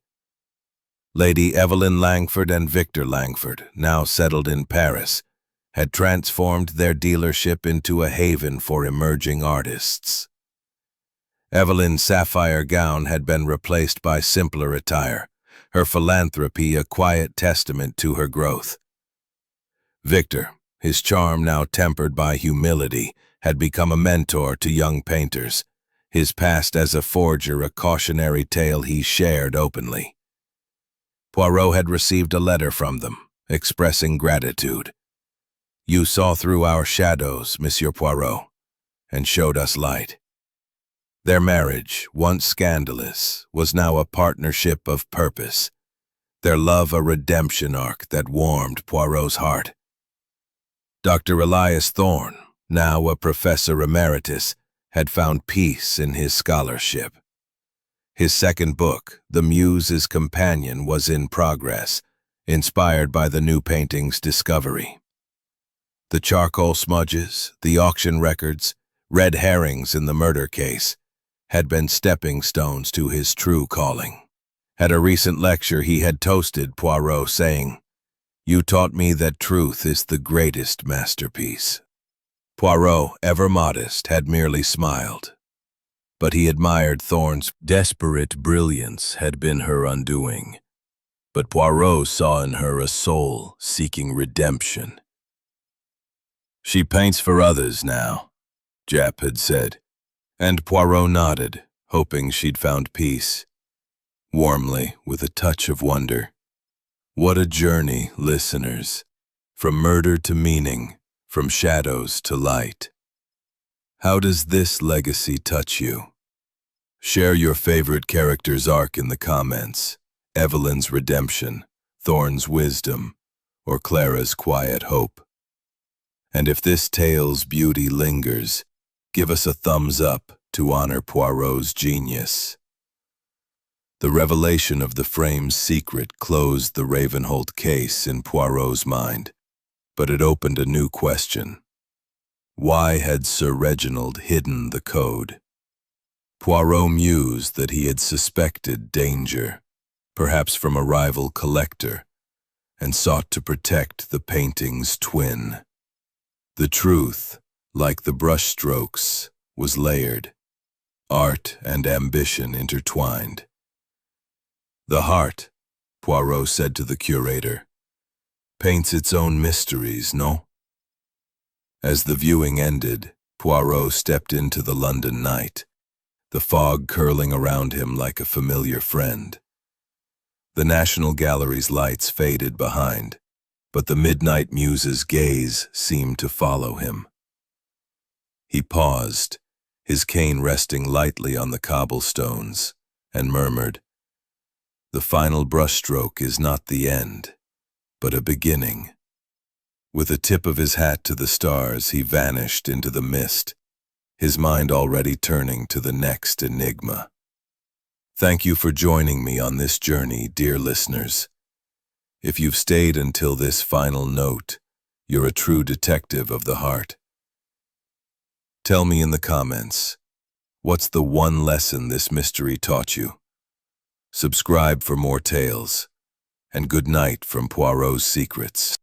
Lady Evelyn Langford and Victor Langford, now settled in Paris, had transformed their dealership into a haven for emerging artists. Evelyn's sapphire gown had been replaced by simpler attire, her philanthropy a quiet testament to her growth. Victor, his charm now tempered by humility, had become a mentor to young painters, his past as a forger a cautionary tale he shared openly. Poirot had received a letter from them, expressing gratitude. "You saw through our shadows, Monsieur Poirot, and showed us light." Their marriage, once scandalous, was now a partnership of purpose, their love a redemption arc that warmed Poirot's heart. Dr. Elias Thorne, now a professor emeritus, had found peace in his scholarship. His second book, The Muse's Companion, was in progress, inspired by the new painting's discovery. The charcoal smudges, the auction records, red herrings in the murder case, had been stepping stones to his true calling. At a recent lecture he had toasted Poirot, saying, "You taught me that truth is the greatest masterpiece." Poirot, ever modest, had merely smiled. But he admired Thorne's desperate brilliance had been her undoing. But Poirot saw in her a soul seeking redemption. "She paints for others now," Japp had said, and Poirot nodded, hoping she'd found peace. Warmly, with a touch of wonder. What a journey, listeners, from murder to meaning, from shadows to light. How does this legacy touch you? Share your favorite character's arc in the comments. Evelyn's redemption, Thorne's wisdom, or Clara's quiet hope. And if this tale's beauty lingers, give us a thumbs up to honor Poirot's genius. The revelation of the frame's secret closed the Ravenholt case in Poirot's mind, but it opened a new question. Why had Sir Reginald hidden the code? Poirot mused that he had suspected danger, perhaps from a rival collector, and sought to protect the painting's twin. The truth, like the brushstrokes, was layered, art and ambition intertwined. "The heart," Poirot said to the curator, "paints its own mysteries, no?" As the viewing ended, Poirot stepped into the London night, the fog curling around him like a familiar friend. The National Gallery's lights faded behind, but the Midnight Muse's gaze seemed to follow him. He paused, his cane resting lightly on the cobblestones, and murmured, "The final brushstroke is not the end, but a beginning." With a tip of his hat to the stars, he vanished into the mist, his mind already turning to the next enigma. Thank you for joining me on this journey, dear listeners. If you've stayed until this final note, you're a true detective of the heart. Tell me in the comments, what's the one lesson this mystery taught you? Subscribe for more tales, and good night from Poirot's Secrets.